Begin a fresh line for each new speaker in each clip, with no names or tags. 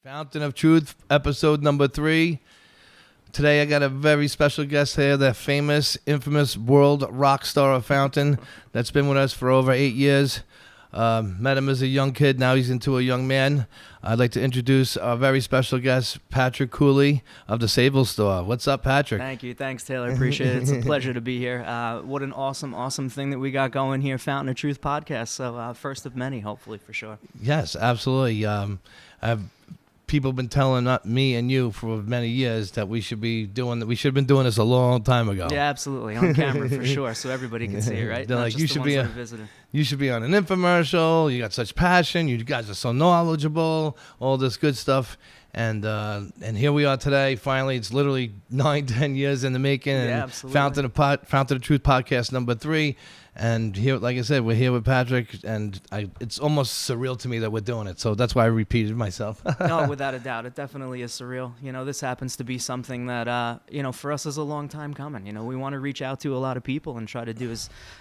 Fountain of Truth, episode number 3. Today I got a very special guest here, the famous, infamous world rock star of Fountain that's been with us for over 8 years. Met him as a young kid, now he's into a young man. I'd like to introduce our very special guest, Patrick Cooley of the Sayville store. What's up, Patrick?
Thank you. Thanks, Taylor. Appreciate it. It's a pleasure to be here. What an awesome thing that we got going here, Fountain of Truth podcast. So first of many, hopefully, for sure.
Yes, absolutely. People have been telling me and you for many years that we should have been doing this a long time ago.
Yeah, absolutely. On camera for sure, so everybody can see it, right?
They're
Not
like,
just
you
the
should
ones
you should be on an infomercial. You got such passion. You guys are so knowledgeable. All this good stuff. And here we are today. Finally, it's literally 9-10 years in the making. And
yeah, absolutely.
Fountain of Truth podcast number 3. And here, like I said, we're here with Patrick, and it's almost surreal to me that we're doing it. So that's why I repeated myself.
No, without a doubt. It definitely is surreal. You know, this happens to be something that, for us is a long time coming. You know, we want to reach out to a lot of people and try to do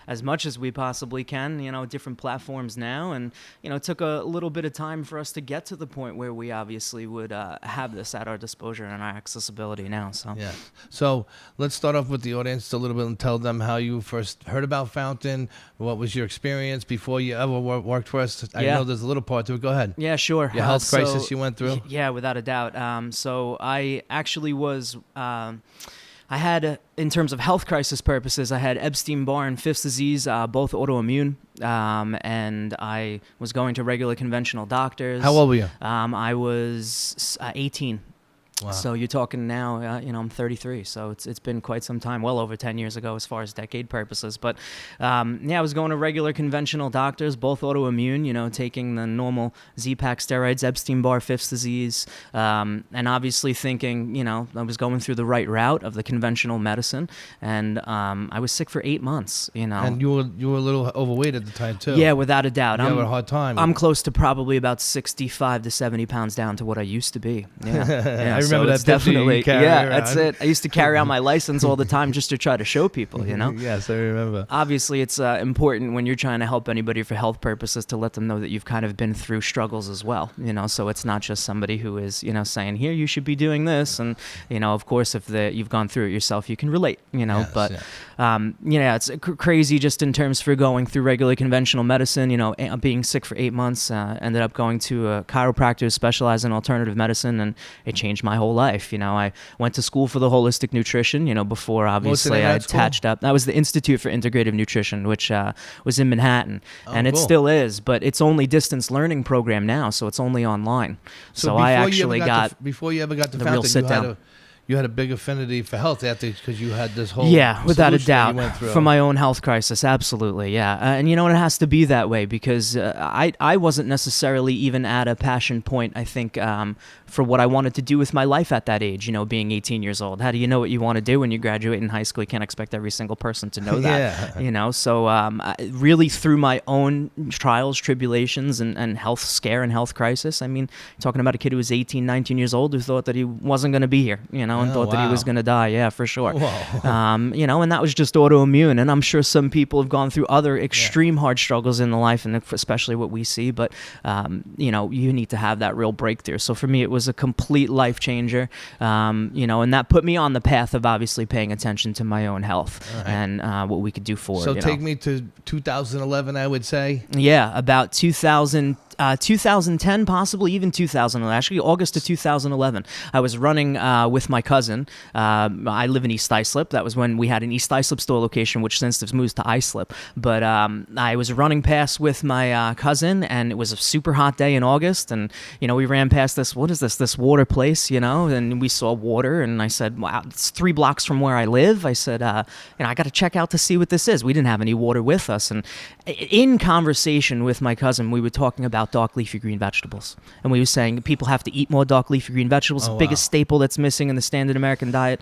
as much as we possibly can, different platforms now. And, it took a little bit of time for us to get to the point where we obviously would have this at our disposal and our accessibility now. So,
yeah. So let's start off with the audience a little bit and tell them how you first heard about Fountain. What was your experience before you ever worked for us? I know there's a little part to it. Go ahead.
Yeah, sure.
Your health crisis you went through?
Yeah, without a doubt. So I actually was... I had, in terms of health crisis purposes, I had Epstein-Barr and Fifth's disease, both autoimmune, and I was going to regular conventional doctors.
How old were you?
I was 18.
Wow.
So you're talking now, I'm 33, so it's been quite some time, well over 10 years ago as far as decade purposes. But I was going to regular conventional doctors, both autoimmune, taking the normal Z-Pak steroids, Epstein-Barr, Fifth's disease, and obviously thinking, I was going through the right route of the conventional medicine, and I was sick for 8 months,
And you were a little overweight at the time too.
Yeah, without a doubt.
You had a hard time.
I'm close to probably about 65 to 70 pounds down to what I used to be. Yeah.
I remember that definitely.
That's it. I used to carry out my license all the time just to try to show people,
Yes, I remember.
Obviously, it's important when you're trying to help anybody for health purposes to let them know that you've kind of been through struggles as well, so it's not just somebody who is, saying, here, you should be doing this. And, of course, if you've gone through it yourself, you can relate,
Yes,
but,
yeah.
it's crazy just in terms for going through regular conventional medicine, being sick for 8 months, ended up going to a chiropractor who specialized in alternative medicine, and it changed my whole life. I went to school for the holistic nutrition, before obviously I attached up. That was the Institute for Integrative Nutrition, which was in Manhattan. And it still is, but it's only distance learning program now, so it's only online. So I actually
before you ever got to
the real
Fountain,
sit-down.
You had a big affinity for health because you had this whole
without a doubt,
went through.
For my own health crisis, absolutely, yeah. And it has to be that way because I wasn't necessarily even at a passion point, I think, for what I wanted to do with my life at that age, being 18 years old. How do you know what you want to do when you graduate in high school? You can't expect every single person to know that, So really through my own trials, tribulations, and health scare and health crisis, I mean, talking about a kid who was 18, 19 years old who thought that he wasn't going to be here, and thought that he was going to die. Yeah, for sure. And that was just autoimmune. And I'm sure some people have gone through other extreme hard struggles in the life, and especially what we see. But, you need to have that real breakthrough. So for me, it was a complete life changer, and that put me on the path of obviously paying attention to my own health and what we could do for it.
So take me to 2011, I would say.
Yeah, about 2010, possibly even 2011. Actually, August of 2011. I was running with my cousin. I live in East Islip. That was when we had an East Islip store location, which since has moved to Islip. But I was running past with my cousin, and it was a super hot day in August. And, we ran past this water place, and we saw water. And I said, wow, it's 3 blocks from where I live. I said, I got to check out to see what this is. We didn't have any water with us. And in conversation with my cousin, we were talking about dark leafy green vegetables. And we were saying people have to eat more dark leafy green vegetables, the biggest staple that's missing in the standard American diet.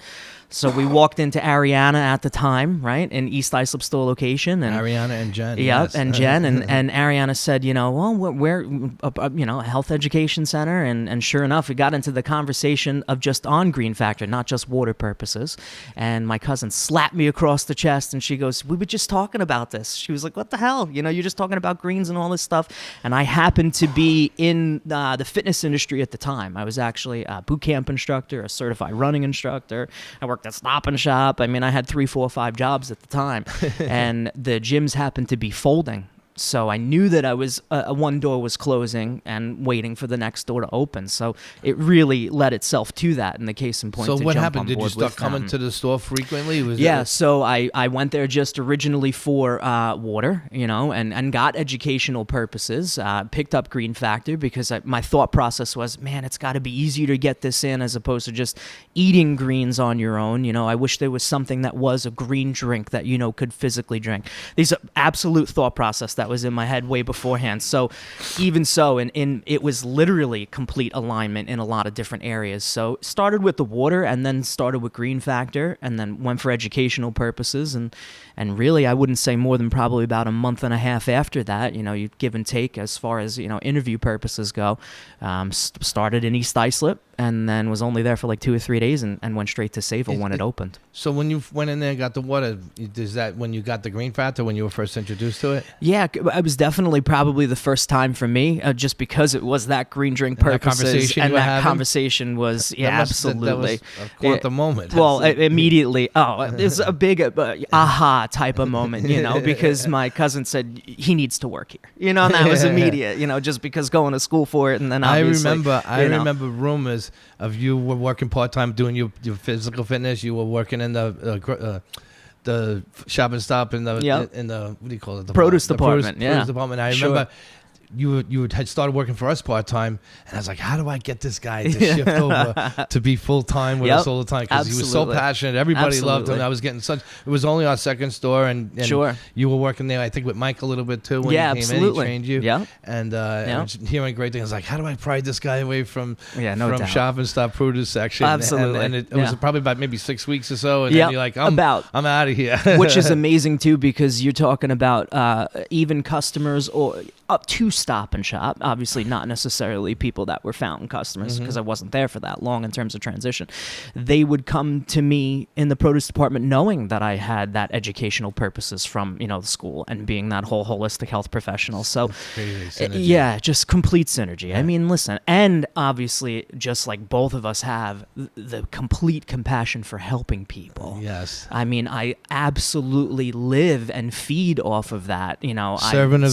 So we walked into Ariana at the time, right, in East Islip Store location, and
Ariana and Jen.
yeah,
Yes.
and Jen and Ariana said, well, we're a health education center, and sure enough, we got into the conversation of just on green factor, not just water purposes. And my cousin slapped me across the chest, and she goes, "We were just talking about this." She was like, "What the hell? You're just talking about greens and all this stuff." And I happened to be in the fitness industry at the time. I was actually a boot camp instructor, a certified running instructor. I worked at Stop and Shop. I mean, I had 3, 4, 5 jobs at the time, and the gyms happened to be folding. So I knew that I was one door was closing and waiting for the next door to open. So it really led itself to that. In the case in point,
So
to
what
jump
happened?
on
Did you
board
start
with
coming
them.
to the store frequently?
So I went there just originally for water, and got educational purposes. Picked up Green Factor because my thought process was, man, it's got to be easier to get this in as opposed to just eating greens on your own. I wish there was something that was a green drink that could physically drink. These are absolute thought process that was in my head way beforehand. So even so, and it was literally complete alignment in a lot of different areas. So started with the water, and then started with Green Factor, and then went for educational purposes, and really I wouldn't say more than probably about a month and a half after that, you give and take as far as interview purposes go. Started in East Islip, and then was only there for like 2 or 3 days, and went straight to Sayville when it opened.
So when you went in there and got the water, is that when you got the Green Factor, when you were first introduced to it?
Yeah, it was definitely probably the first time for me, just because it was that green drink purposes, and that conversation was, absolutely.
That was quite the moment.
Well, immediately, it's a big aha type of moment, because my cousin said he needs to work here, and that was immediate, just because going to school for it, and then obviously,
I remember rumors of you were working part-time doing your physical fitness. You were working in the shop and stop in the what do you call it? The
produce department.
Produce department. I remember you had started working for us part-time, and I was like, how do I get this guy to shift over to be full-time with us all the time? Because he was so passionate. Everybody loved him. I was getting it was only our second store, and you were working there, I think, with Mike a little bit too when he came in. He trained you.
Yeah.
And I was hearing great things. I was like, how do I pry this guy away from shop and stop produce section?
Absolutely.
And it was probably about maybe 6 weeks or so, and then you're like, I'm out of here.
Which is amazing too, because you're talking about even customers or up to Stop and Shop, obviously not necessarily people that were Fountain customers, because I wasn't there for that long in terms of transition. They would come to me in the produce department knowing that I had that educational purposes from the school and being that whole holistic health professional. So just complete synergy. Yeah. I mean, listen, and obviously just like both of us have the complete compassion for helping people.
Yes.
I mean, I absolutely live and feed off of that.
Serving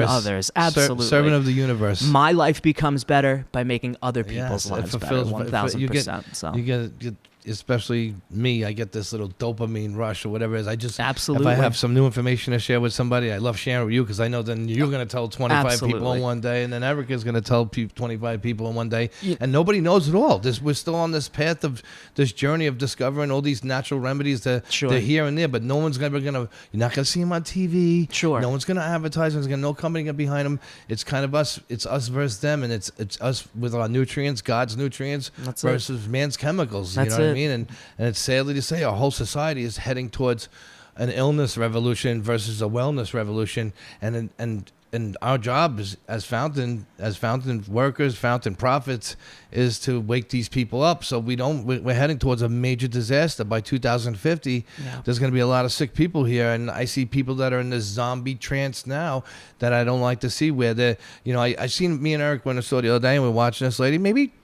others. Absolutely.
Servant of the universe.
My life becomes better by making other people's lives better. 1,000%. So
you get, especially me, I get this little dopamine rush or whatever it is. I just
absolutely.
If I have some new information to share with somebody, I love sharing with you because I know then you're going to tell 25 people in one day, and then Erica's going to tell 25 people in one day, and nobody knows it all. We're still on this path of this journey of discovering all these natural remedies that they're here and there, but no one's ever going to. You're not going to see them on TV.
Sure.
No one's going to advertise. There's no company behind them. It's kind of us. It's us versus them, and it's us with our nutrients, God's nutrients, versus man's chemicals. You know what I mean? And it's sadly to say our whole society is heading towards an illness revolution versus a wellness revolution, and our job is, as Fountain workers, Fountain prophets, is to wake these people up so we're heading towards a major disaster by 2050. There's going to be a lot of sick people here, and I see people that are in this zombie trance now that I don't like to see, where they're I seen me and Eric went to the store the other day, and we're watching this lady maybe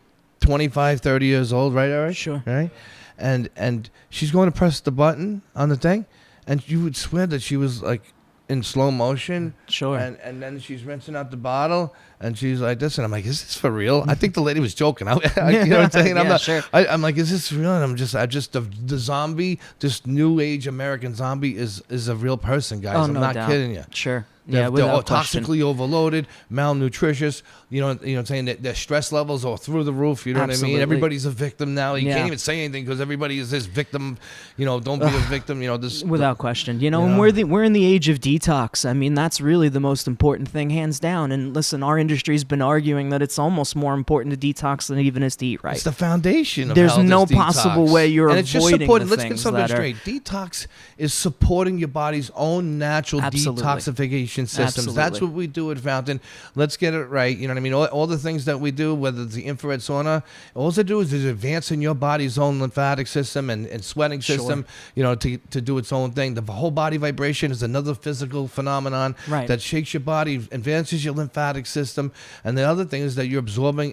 25, 30 years old, right, Eric?
Sure.
Right? And she's going to press the button on the thing, and you would swear that she was like in slow motion.
Sure.
And then she's rinsing out the bottle, and she's like this, and I'm like, is this for real? I think the lady was joking. You know what I'm saying?
Sure.
I'm like, is this real? And I'm just the zombie, this new age American zombie is a real person, guys. I'm not kidding you.
Sure. Yeah,
They're all
without question.
toxically overloaded, malnutritious. You know what I'm saying? That their stress levels are through the roof. You know what I
Absolutely.
mean? Everybody's a victim now. You
Yeah.
can't even say anything because everybody is this victim. You know, don't be a victim. You know, this
Without question. You know,
you
and
know?
we're in the age of detox. I mean, that's really the most important thing, hands down. And listen, our industry's been arguing that it's almost more important to detox than even is to eat right.
It's the foundation of
There's
health
no
is detox.
possible way you're
and it's just
avoiding
supporting.
the
Let's get
things
something
that are-
straight. Detox is supporting your body's own natural
Absolutely.
detoxification systems. That's
Absolutely.
what we do at Fountain. Let's get it right. You know what I mean? All the things that we do, whether it's the infrared sauna, all they do is advancing your body's own lymphatic system and sweating system. You know, to do its own thing. The whole body vibration is another physical phenomenon
Right.
that shakes your body, advances your lymphatic system. And the other thing is that you're absorbing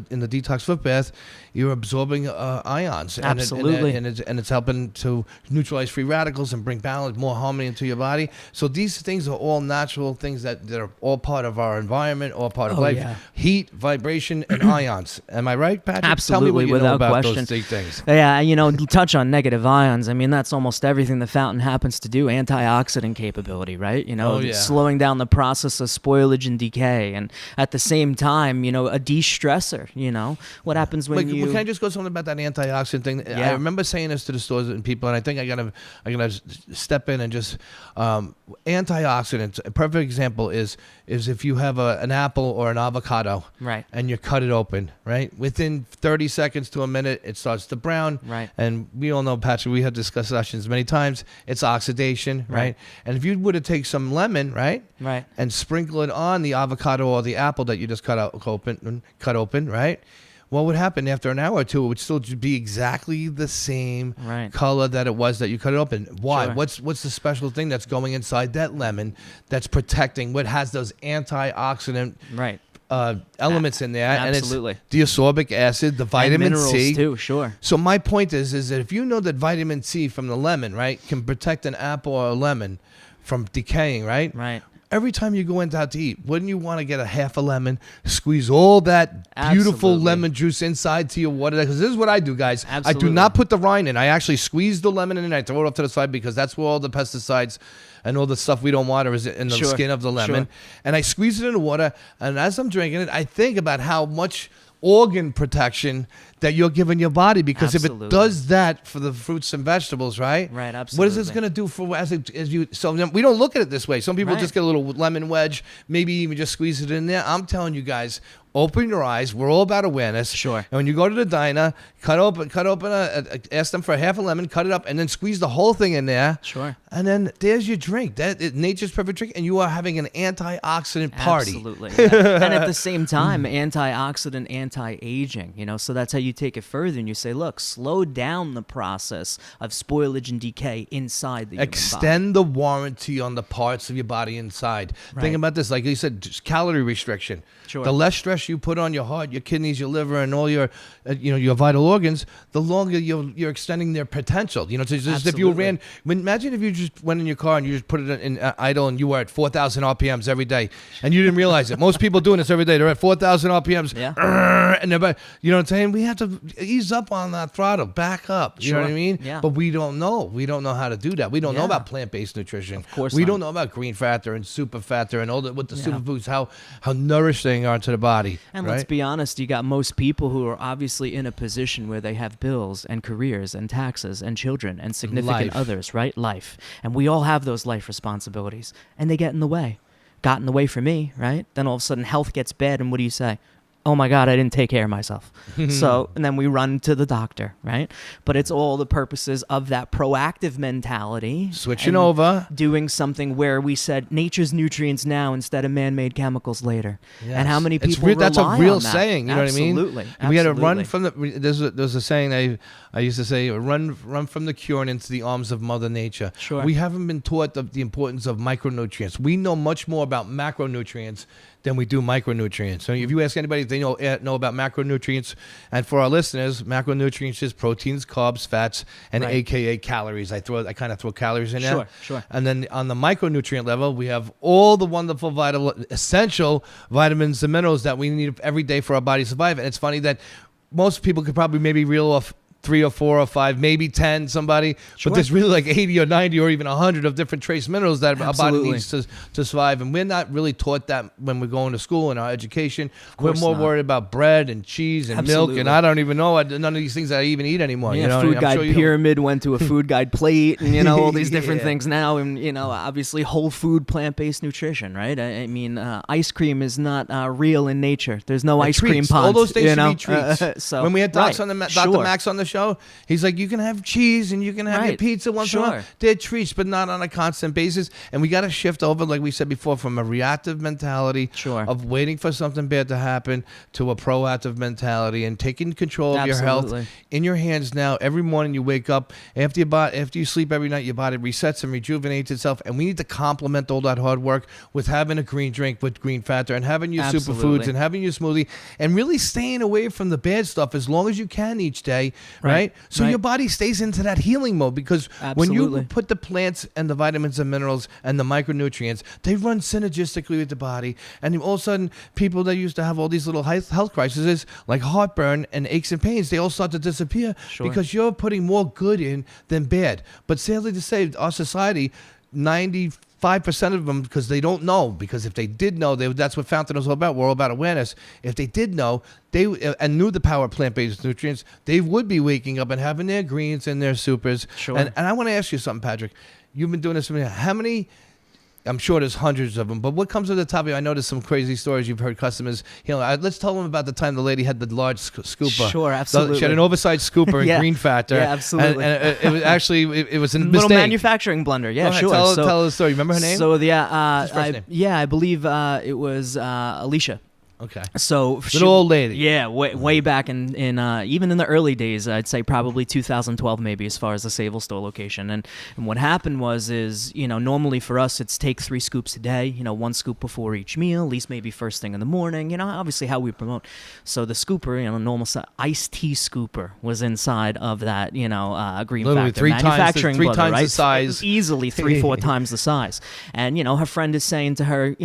in the detox foot bath, you're absorbing ions.
Absolutely.
And it's helping to neutralize free radicals and bring balance, more harmony into your body. So these things are all natural things that are all part of our environment, all part of life.
yeah.
Heat, vibration, and ions. Am I right, Patrick?
Absolutely,
Tell me what you
without
know about
question.
those three things.
Yeah, you know, touch on negative ions. I mean, that's almost everything the Fountain happens to do. Antioxidant capability, right? You know,
Oh, yeah.
slowing down the process of spoilage and decay. And at the same time, you know, a de-stressor, you know. What happens when
Wait,
you...
can I just go something about that antioxidant thing?
Yeah.
I remember saying this to the stores and people, and I think I gotta step in and just antioxidants. A perfect example is if you have an apple or an avocado,
Right.
and you cut it open, right? Within 30 seconds to a minute, it starts to brown,
Right.
And we all know, Patrick, we had discussions many times. It's oxidation, right?
Right.
And if you were to take some lemon, right?
Right.
And sprinkle it on the avocado or the apple that you just cut open, right? What would happen after an hour or two? It would still be exactly the same
Right.
color that it was that you cut it open. Why?
Sure.
What's the special thing that's going inside that lemon that's protecting what has those antioxidant
Right.
elements in there?
Absolutely.
And it's the ascorbic acid, the vitamin
and minerals
C.
too, sure.
So my point is that if you know that vitamin C from the lemon, right, can protect an apple or a lemon from decaying, right?
Right.
Every time you go out to eat, wouldn't you want to get a half a lemon, squeeze all that beautiful
Absolutely.
lemon juice inside to your water? Because this is what I do, guys. I
Absolutely.
do not put the rind in. I actually squeeze the lemon in and I throw it off to the side because that's where all the pesticides and all the stuff we don't want is in the
Sure.
skin of the lemon.
Sure.
And I squeeze it in the water. And as I'm drinking it, I think about how much organ protection that you're giving your body, because if it
Absolutely.
does that for the fruits and vegetables, right?
Right,
What is this
absolutely.
going to do for as you? So we don't look at it this way. Some people
Right.
just get a little lemon wedge, maybe even just squeeze it in there. I'm telling you guys, open your eyes. We're all about awareness.
Sure.
And when you go to the diner, cut open ask them for a half a lemon, cut it up, and then squeeze the whole thing in there.
Sure.
And then there's your drink. Nature's perfect drink, and you are having an antioxidant party.
Absolutely. Yeah. And at the same time, antioxidant, anti-aging, you know, so that's how you take it further and you say, look, slow down the process of spoilage and decay inside the human body.
Extend the warranty on the parts of your body inside.
Right.
Think about this, like you said, just calorie restriction.
Sure.
The less stress you put on your heart, your kidneys, your liver, and all your, your vital organs, the longer you're extending their potential. You know, so just if you
Absolutely.
imagine if you just went in your car and you just put it in idle and you were at 4,000 RPMs every day, and you didn't realize it. Most people doing this every day. They're at 4,000 RPMs.
Yeah.
And they're, you know what I'm saying? We have to ease up on that throttle, back up. You know what I
Sure.
mean?
Yeah.
But we don't know. We don't know how to do that. We don't know
Yeah.
about plant-based nutrition.
Of course
we
not.
don't know about green factor and super factor and all the with the
Yeah.
superfoods, how nourishing they are to the body.
And
right?
let's be honest, you got most people who are obviously in a position where they have bills and careers and taxes and children and significant
Life.
others, right? Life. And we all have those life responsibilities. And they get in the way. Got in the way for me, right? Then all of a sudden health gets bad, and what do you say? Oh my God, I didn't take care of myself. So, and then we run to the doctor, right? But it's all the purposes of that proactive mentality.
Switching
and
over.
doing something where we said nature's nutrients now instead of man-made chemicals later. And how many people
That's a
rely
real
on that?
saying. You know what I mean?
Absolutely.
We got to run
Absolutely.
from the. There's a saying I used to say, run from the cure and into the arms of Mother Nature.
Sure.
We haven't been taught the importance of micronutrients. We know much more about macronutrients than we do micronutrients. So if you ask anybody if they know about macronutrients, and for our listeners, macronutrients is proteins, carbs, fats, and
Right.
AKA calories. I kind of throw calories in there.
Sure, sure.
And then on the micronutrient level, we have all the wonderful essential vitamins and minerals that we need every day for our body to survive. And it's funny that most people could probably maybe reel off 3 or 4 or 5, maybe 10, somebody.
Sure.
But there's really like 80 or 90 or even 100 of different trace minerals that our body needs to survive. And we're not really taught that when we're going to school in our education. We're more worried about bread and cheese and milk. And I don't even know none of these things I even eat anymore.
Yeah,
you know,
food guide pyramid went to a food guide plate, and all these different things now, and obviously whole food plant-based nutrition, right? I mean, ice cream is not real in nature. There's no ice cream ponds.
All those things should be treats.
So
when we had Dr. Max on the show, he's like, you can have cheese and you can have your pizza once in a while. They're treats, but not on a constant basis. And we got to shift over, like we said before, from a reactive mentality of waiting for something bad to happen to a proactive mentality and taking control of your health in your hands now. Every morning you wake up, after you sleep every night, your body resets and rejuvenates itself. And we need to complement all that hard work with having a green drink with green factor and having your superfoods and having your smoothie and really staying away from the bad stuff as long as you can each day, right? So your body stays into that healing mode, because when you put the plants and the vitamins and minerals and the micronutrients, they run synergistically with the body. And all of a sudden, people that used to have all these little health crises like heartburn and aches and pains, they all start to disappear because you're putting more good in than bad. But sadly to say, our society, 95% of them, because they don't know, because if they did know, that's what PHountain is all about. We're all about awareness. If they did know, and knew the power of plant-based nutrients, they would be waking up and having their greens and their supers. And I want to ask you something, Patrick. You've been doing this for me. How many? I'm sure there's hundreds of them, but what comes to the top of you? I know there's some crazy stories you've heard customers. Let's tell them about the time the lady had the large scooper.
Sure, absolutely.
She had an oversized scooper in green factor.
Yeah, absolutely.
And it was actually it was a
little manufacturing blunder. Yeah, sure.
Tell the story. Remember her name?
So I believe it was Alicia.
Okay.
So
little old lady.
Yeah, way back in even in the early days, I'd say probably 2012 maybe, as far as the Sayville store location. And what happened was normally for us it's take 3 scoops a day, 1 scoop before each meal, at least maybe first thing in the morning, obviously how we promote. So the scooper, normal iced tea scooper was inside of that, green
literally
factor manufacturing
three
blender,
times
right?
the size.
Easily 3-4 times the size. And her friend is saying to her,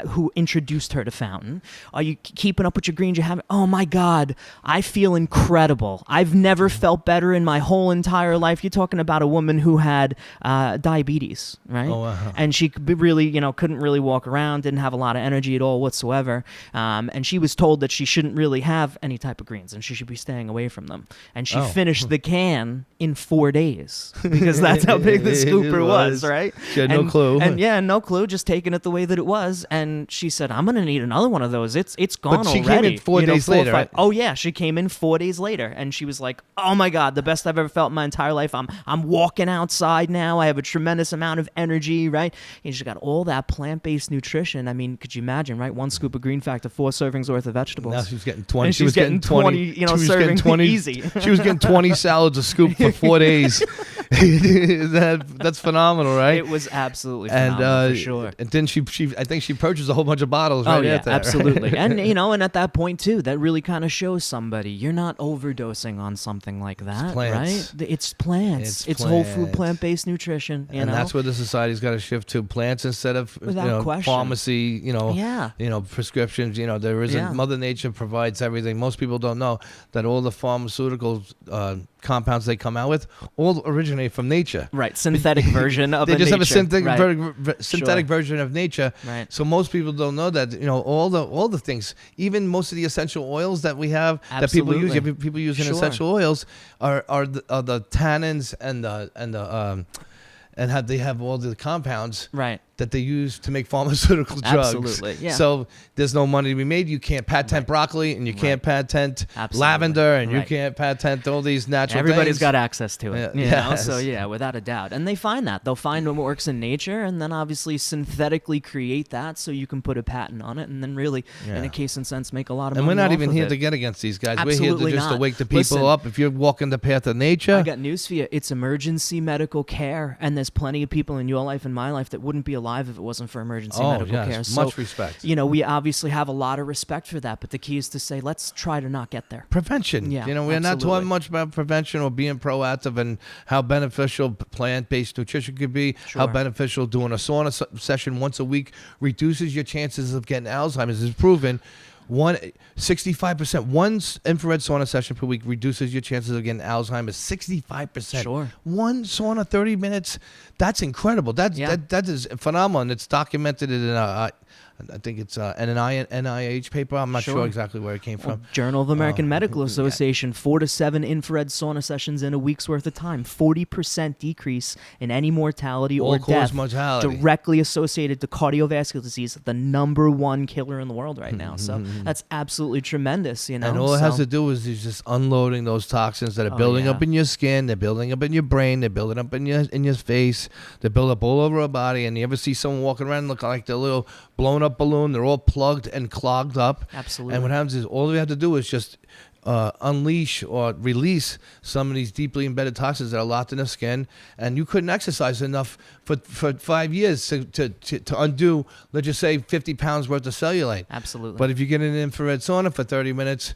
who introduced her to PHountain, are you keeping up with your greens? You haven't? Oh my God, I feel incredible. I've never felt better in my whole entire life. You're talking about a woman who had diabetes, right?
Oh, wow.
And she really, couldn't really walk around, didn't have a lot of energy at all whatsoever. And she was told that she shouldn't really have any type of greens and she should be staying away from them. And she finished the can in 4 days because that's how big the scooper was, right?
She had no clue.
And no clue, just taking it the way that it was. And she said, I'm going to need another one of those. It's gone already.
But she came in 4 days later, right?
Oh yeah, she came in 4 days later, and she was like, "Oh my God, the best I've ever felt in my entire life. I'm walking outside now. I have a tremendous amount of energy, right?" And she got all that plant-based nutrition. I mean, could you imagine, right? 1 scoop of green factor, 4 servings worth of vegetables.
Now she's getting 20.
And she was getting 20 servings easy.
She was getting 20 salads a scoop for 4 days. That's phenomenal, right?
It was absolutely phenomenal, for sure.
And then I think she purchased a whole bunch of bottles.
Oh
right
yeah,
after that,
absolutely.
Right?
And and at that point too, that really kind of shows somebody you're not overdosing on something like that, right? It's plants. It's whole food plant-based nutrition.
And that's where the society's got to shift to plants instead of pharmacy. Prescriptions. There isn't. Mother Nature provides everything. Most people don't know that all the pharmaceutical compounds they come out with all originate from nature.
Right, synthetic version of
they just
nature.
have a synthetic version of nature.
Right.
So most people don't know that all the things, even most of the essential oils that we have that people use. People using essential oils are the tannins and they have all the compounds that they use to make pharmaceutical drugs.
Absolutely, yeah.
So there's no money to be made. You can't patent broccoli, and you can't patent lavender, and you can't patent all these natural
Everybody's
things.
got access to it. So yeah, without a doubt. And they find that. They'll find what works in nature and then obviously synthetically create that so you can put a patent on it and then really, in a case and sense, make a lot of money.
And we're not
off
even
of
here
it.
to get against these guys.
Absolutely
we're here to wake the people
Listen,
up. If you're walking the path of nature.
I got news for you. It's emergency medical care, and there's plenty of people in your life and my life that wouldn't be alive if it wasn't for emergency medical care. So,
much respect.
We obviously have a lot of respect for that, but the key is to say, let's try to not get there.
Prevention.
Yeah,
we're not talking much about prevention or being proactive and how beneficial plant-based nutrition could be, how beneficial doing a sauna session once a week reduces your chances of getting Alzheimer's. It's proven. 65%. One infrared sauna session per week reduces your chances of getting Alzheimer's 65%.
Sure.
One sauna, 30 minutes. That's incredible. That is phenomenal. And it's documented in I think it's an NIH paper. I'm not sure exactly where it came from.
Journal of the American Medical Association, 4 to 7 infrared sauna sessions in a week's worth of time. 40% decrease in any mortality or death
mortality.
Directly associated to cardiovascular disease, the number one killer in the world right now. So that's absolutely tremendous, you know.
And all it has to do is just unloading those toxins that are building up in your skin, they're building up in your brain, they're building up in your face, they build up all over our body. And you ever see someone walking around looking like they're little blown up balloon? They're all plugged and clogged up.
Absolutely.
And what happens is all we have to do is just unleash or release some of these deeply embedded toxins that are locked in the skin. And you couldn't exercise enough for 5 years to undo, let's just say, 50 pounds worth of cellulite.
Absolutely.
But if you get an infrared sauna for 30 minutes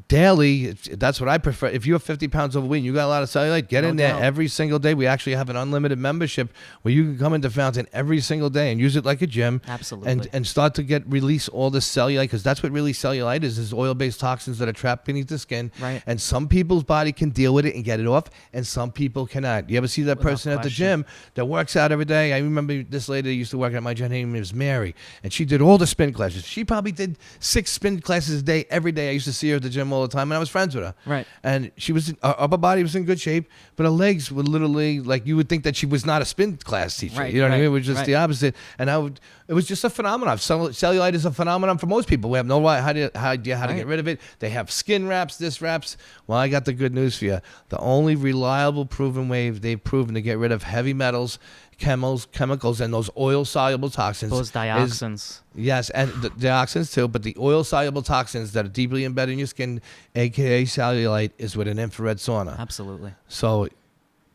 daily, that's what I prefer. If you're 50 pounds overweight and you got a lot of cellulite, get in there every single day. We actually have an unlimited membership where you can come into Fountain every single day and use it like a gym.
Absolutely.
And start to release all the cellulite, because that's what really cellulite is oil-based toxins that are trapped beneath the skin.
Right.
And some people's body can deal with it and get it off, and some people cannot. You ever see that person at the gym that works out every day? I remember this lady that used to work at my gym. Her name was Mary, and she did all the spin classes. She probably did 6 spin classes a day every day. I used to see her at the gym all the time, and I was friends with her.
Right.
And she was, her upper body was in good shape, but her legs were literally like, you would think that she was not a spin class teacher.
Right,
You know what I
right,
mean? It was just the opposite. And it was just a phenomenon. Cellulite is a phenomenon for most people. We have no idea how to get rid of it. They have skin wraps, this wraps. Well, I got the good news for you. The only reliable proven way they've proven to get rid of heavy metals, chemicals, and those oil-soluble toxins.
Those dioxins.
Yes, and the dioxins too, but the oil-soluble toxins that are deeply embedded in your skin, a.k.a. cellulite, is with an infrared sauna.
Absolutely.
So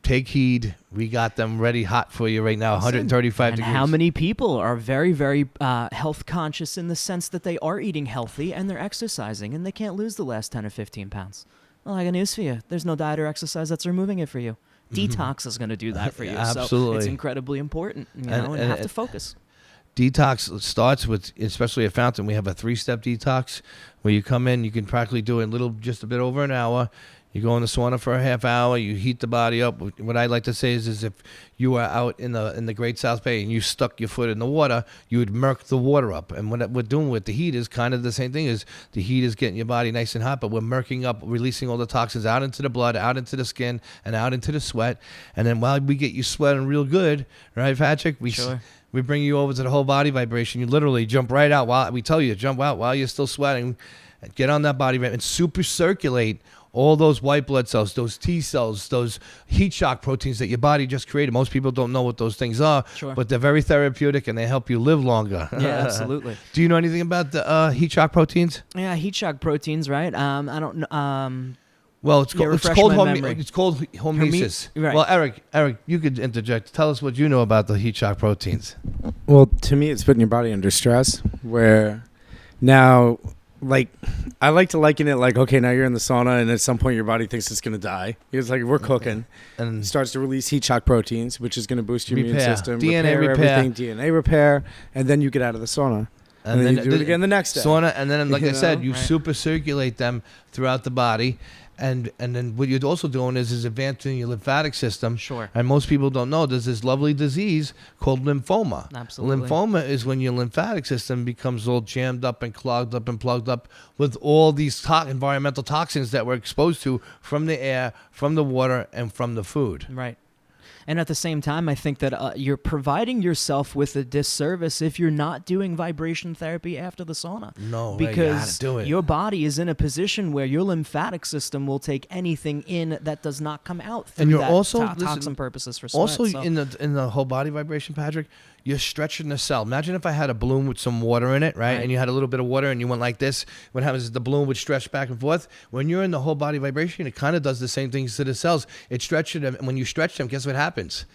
take heed. We got them ready hot for you right now, 135 degrees.
And how many people are very, very health conscious in the sense that they are eating healthy and they're exercising and they can't lose the last 10 or 15 pounds? Well, I got news for you. There's no diet or exercise that's removing it for you. Detox is going to do that for you.
Absolutely.
So it's incredibly important, and have to focus.
Detox starts with, especially at Fountain, we have a 3-step detox where you come in, you can practically do it in just a bit over an hour. You go in the sauna for a half hour, you heat the body up. What I like to say is if you were out in the Great South Bay and you stuck your foot in the water, you would murk the water up. And what we're doing with the heat is kind of the same thing. Is the heat is getting your body nice and hot, but we're murking up, releasing all the toxins out into the blood, out into the skin, and out into the sweat. And then while we get you sweating real good, right, Patrick? We bring you over to the whole body vibration. You literally jump right out while we tell you to jump out while you're still sweating. Get on that body and super circulate all those white blood cells, those T cells, those heat shock proteins that your body just created. Most people don't know what those things are, but they're very therapeutic and they help you live longer.
Yeah, absolutely.
Do you know anything about the heat shock proteins?
Yeah, heat shock proteins, right? I don't know.
Well, it's called hormesis.
Right.
Well, Eric, you could interject. Tell us what you know about the heat shock proteins.
Well, to me, it's putting your body under stress. Where now, like, I like to liken it like, okay, now you're in the sauna, and at some point your body thinks it's going to die. It's like we're cooking, and it starts to release heat shock proteins, which is going to boost your immune system,
DNA repair,
everything, DNA repair, and then you get out of the sauna. And then you do it again the next day.
Sauna, and then, like I said, you super circulate them throughout the body. And then what you're also doing is advancing your lymphatic system.
Sure.
And most people don't know there's this lovely disease called lymphoma.
Absolutely.
Lymphoma is when your lymphatic system becomes all jammed up and clogged up and plugged up with all these environmental toxins that we're exposed to from the air, from the water, and from the food.
Right. And at the same time, I think that you're providing yourself with a disservice if you're not doing vibration therapy after the sauna.
No,
because
you gotta do it.
Your body is in a position where your lymphatic system will take anything in that does not come out through
and you're
that
also
toxin purposes for sweat.
Also, in the whole body vibration, Patrick, you're stretching the cell. Imagine if I had a balloon with some water in it, right? And you had a little bit of water and you went like this. What happens is the balloon would stretch back and forth. When you're in the whole body vibration, it kind of does the same things to the cells. It stretches them, and when you stretch them, guess what happens?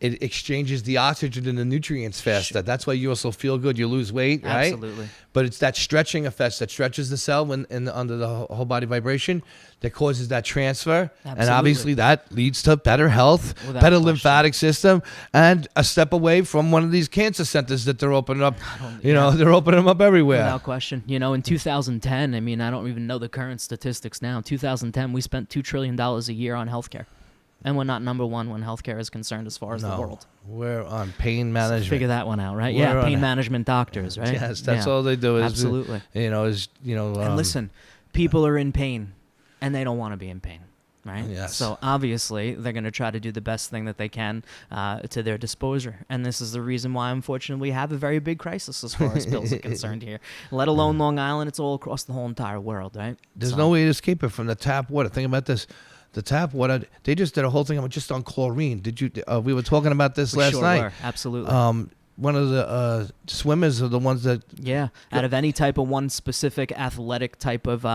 it exchanges the oxygen and the nutrients faster. That's why you also feel good. You lose weight, right?
Absolutely.
But it's that stretching effect that stretches the cell when under the whole body vibration that causes that transfer.
Absolutely.
And obviously that leads to better health,
Without
better
question.
lymphatic system, and a step away from one of these cancer centers that they're opening up. You know, they're opening them up everywhere.
Without question. You know, in 2010, I mean, I don't even know the current statistics now. In 2010, we spent $2 trillion a year on healthcare. And we're not number one when healthcare is concerned as far as the world.
We're on pain management.
So figure that one out, right?
We're
Pain management doctors, right?
Yes, that's all they do. Is,
absolutely.
And
listen, people are in pain, and they don't want to be in pain, right?
Yes.
So obviously, they're going to try to do the best thing that they can to their disposal. And this is the reason why, unfortunately, we have a very big crisis as far as pills are concerned here. Let alone Long Island, it's all across the whole entire world, right?
There's no way to escape it from the tap water. Think about this. The tap water, they just did a whole thing just on chlorine. Did you? We were talking about this last night.
Were. Absolutely.
One of the swimmers are the ones that...
Yeah, out of any type of one specific athletic type of,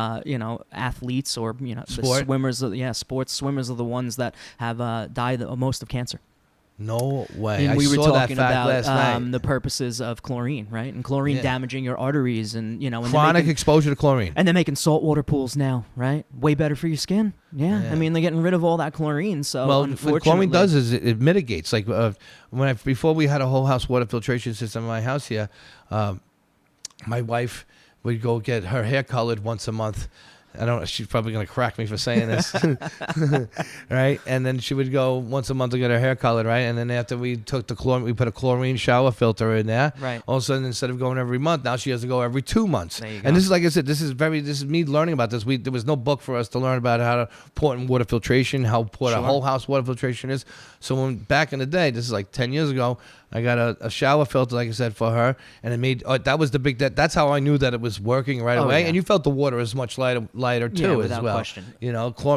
athletes or, the swimmers, sports swimmers are the ones that have died the most of cancer.
No way.
And we were
saw
talking
that fact
about
last night.
the purposes of chlorine, right? And chlorine damaging your arteries and, and
chronic exposure to chlorine.
And they're making saltwater pools now, right? Way better for your skin. Yeah. I mean, they're getting rid of all that chlorine. So, unfortunately,
what chlorine does is it mitigates. Like before we had a whole house water filtration system in my house here, my wife would go get her hair colored once a month. I don't know. She's probably going to crack me for saying this. Right? And then she would go once a month to get her hair colored, right? And then after we took the chlorine, we put a chlorine shower filter in there.
Right.
All of a sudden, instead of going every month, now she has to go every 2 months.
There you go.
And this is, like I said, this is me learning about this. There was no book for us to learn about how important water filtration, how important whole house water filtration is. So back in the day, this is like 10 years ago, I got a shower filter, like I said, for her, and it made that was the big. That's how I knew that it was working right away.
Yeah.
And you felt the water is much lighter too,
without
as well.
question.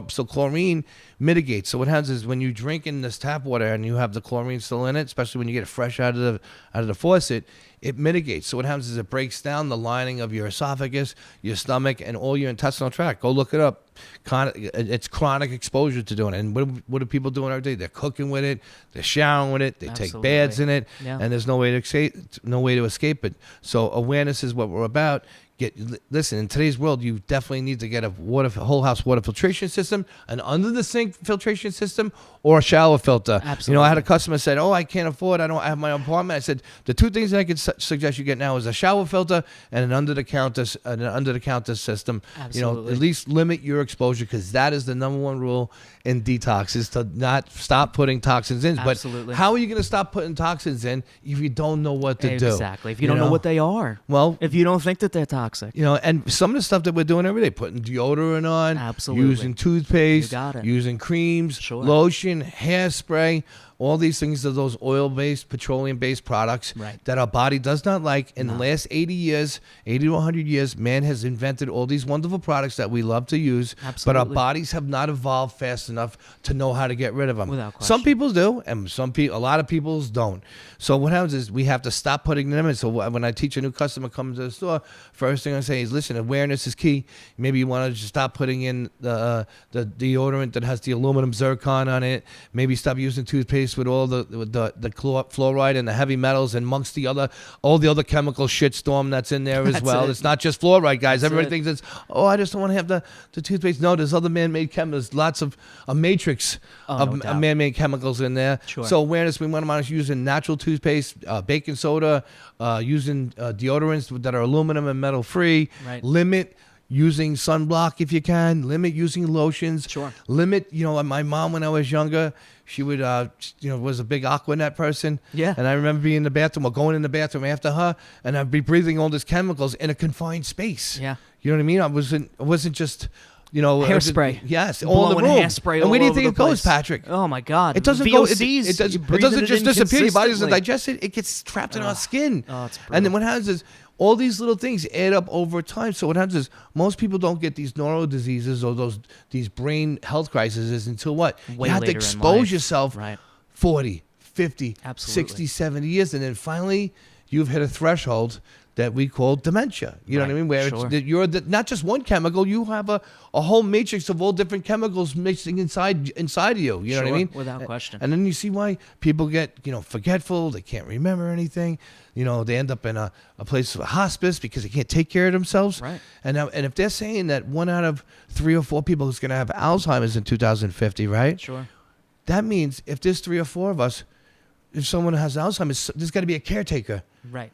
So chlorine mitigates. So what happens is when you drink in this tap water and you have the chlorine still in it, especially when you get it fresh out of the faucet, it mitigates. So what happens is it breaks down the lining of your esophagus, your stomach, and all your intestinal tract. Go look it up. It's chronic exposure to doing it. And what are people doing every day? They're cooking with it. They're showering with it. They take baths in it.
Yeah.
And there's no way to escape it. So awareness is what we're about. Listen, in today's world, you definitely need to get a whole house water filtration system, an under the sink filtration system, or a shower filter.
Absolutely.
I had a customer said, "Oh, I can't afford. I have my own apartment." I said, "The two things that I could suggest you get now is a shower filter and an under the counter system.
Absolutely.
At least limit your exposure, because that is the number one rule in detox, is to not stop putting toxins in.
Absolutely.
But how are you going to stop putting toxins in if you don't know what to do?
Exactly. If you don't know what they are.
Well,
if you don't think that they're toxic.
And some of the stuff that we're doing every day, putting deodorant on,
Absolutely.
using toothpaste,
You got it.
using creams,
Sure.
lotion, hairspray, all these things are those oil-based, petroleum-based products
Right.
that our body does not like. In the last 80 to 100 years, man has invented all these wonderful products that we love to use, but our
Absolutely.
bodies have not evolved fast enough to know how to get rid of them.
Without question.
Some people do, and a lot of people don't. So what happens is we have to stop putting them in. So when I teach a new customer comes to the store, first thing I say is, listen, awareness is key. Maybe you want to just stop putting in the deodorant that has the aluminum zircon on it. Maybe stop using toothpaste with all the fluoride and the heavy metals and amongst all the other chemical shitstorm that's in there as
That's
well.
it.
It's not just fluoride, guys.
That's
Everybody
it.
thinks it's, I just don't want to have the toothpaste. No, there's other man-made chemicals. Lots of a matrix of
doubt.
man-made chemicals in there.
Sure.
So awareness, we want to use natural toothpaste, baking soda, using deodorants that are aluminum and metal free.
Right.
Limit using sunblock if you can. Limit using lotions.
Sure.
Limit, my mom when I was younger, she would, was a big Aquanet person.
Yeah.
And I remember being in the bathroom or going in the bathroom after her, and I'd be breathing all these chemicals in a confined space.
Yeah.
You know what I mean? I wasn't just,
hairspray.
Yes, all in the
Blowing
room.
hairspray
And
all
where do you
over
think
the
it goes,
place.
Patrick?
Oh my God!
It doesn't
VOCs,
go. It doesn't just disappear. Your body doesn't
inconsistently.
digest it. It gets trapped in our skin.
Oh, it's
and then
brutal.
what happens is all these little things add up over time. So what happens is most people don't get these neuro diseases or these brain health crises until what?
Way
You have to
later in
expose
life.
yourself
Right.
40, 50,
Absolutely.
60, 70 years. And then finally you've hit a threshold that we call dementia. You know what I mean? Where
Sure.
it's, you're not just one chemical, you have a whole matrix of all different chemicals mixing inside of you. You know what I mean?
Without question.
And then you see why people get, forgetful. They can't remember anything. They end up in a place of hospice because they can't take care of themselves.
Right.
And if they're saying that 1 out of 3 or 4 people is going to have Alzheimer's in 2050, right?
Sure.
That means if there's 3 or 4 of us, if someone has Alzheimer's, there's got to be a caretaker.
Right.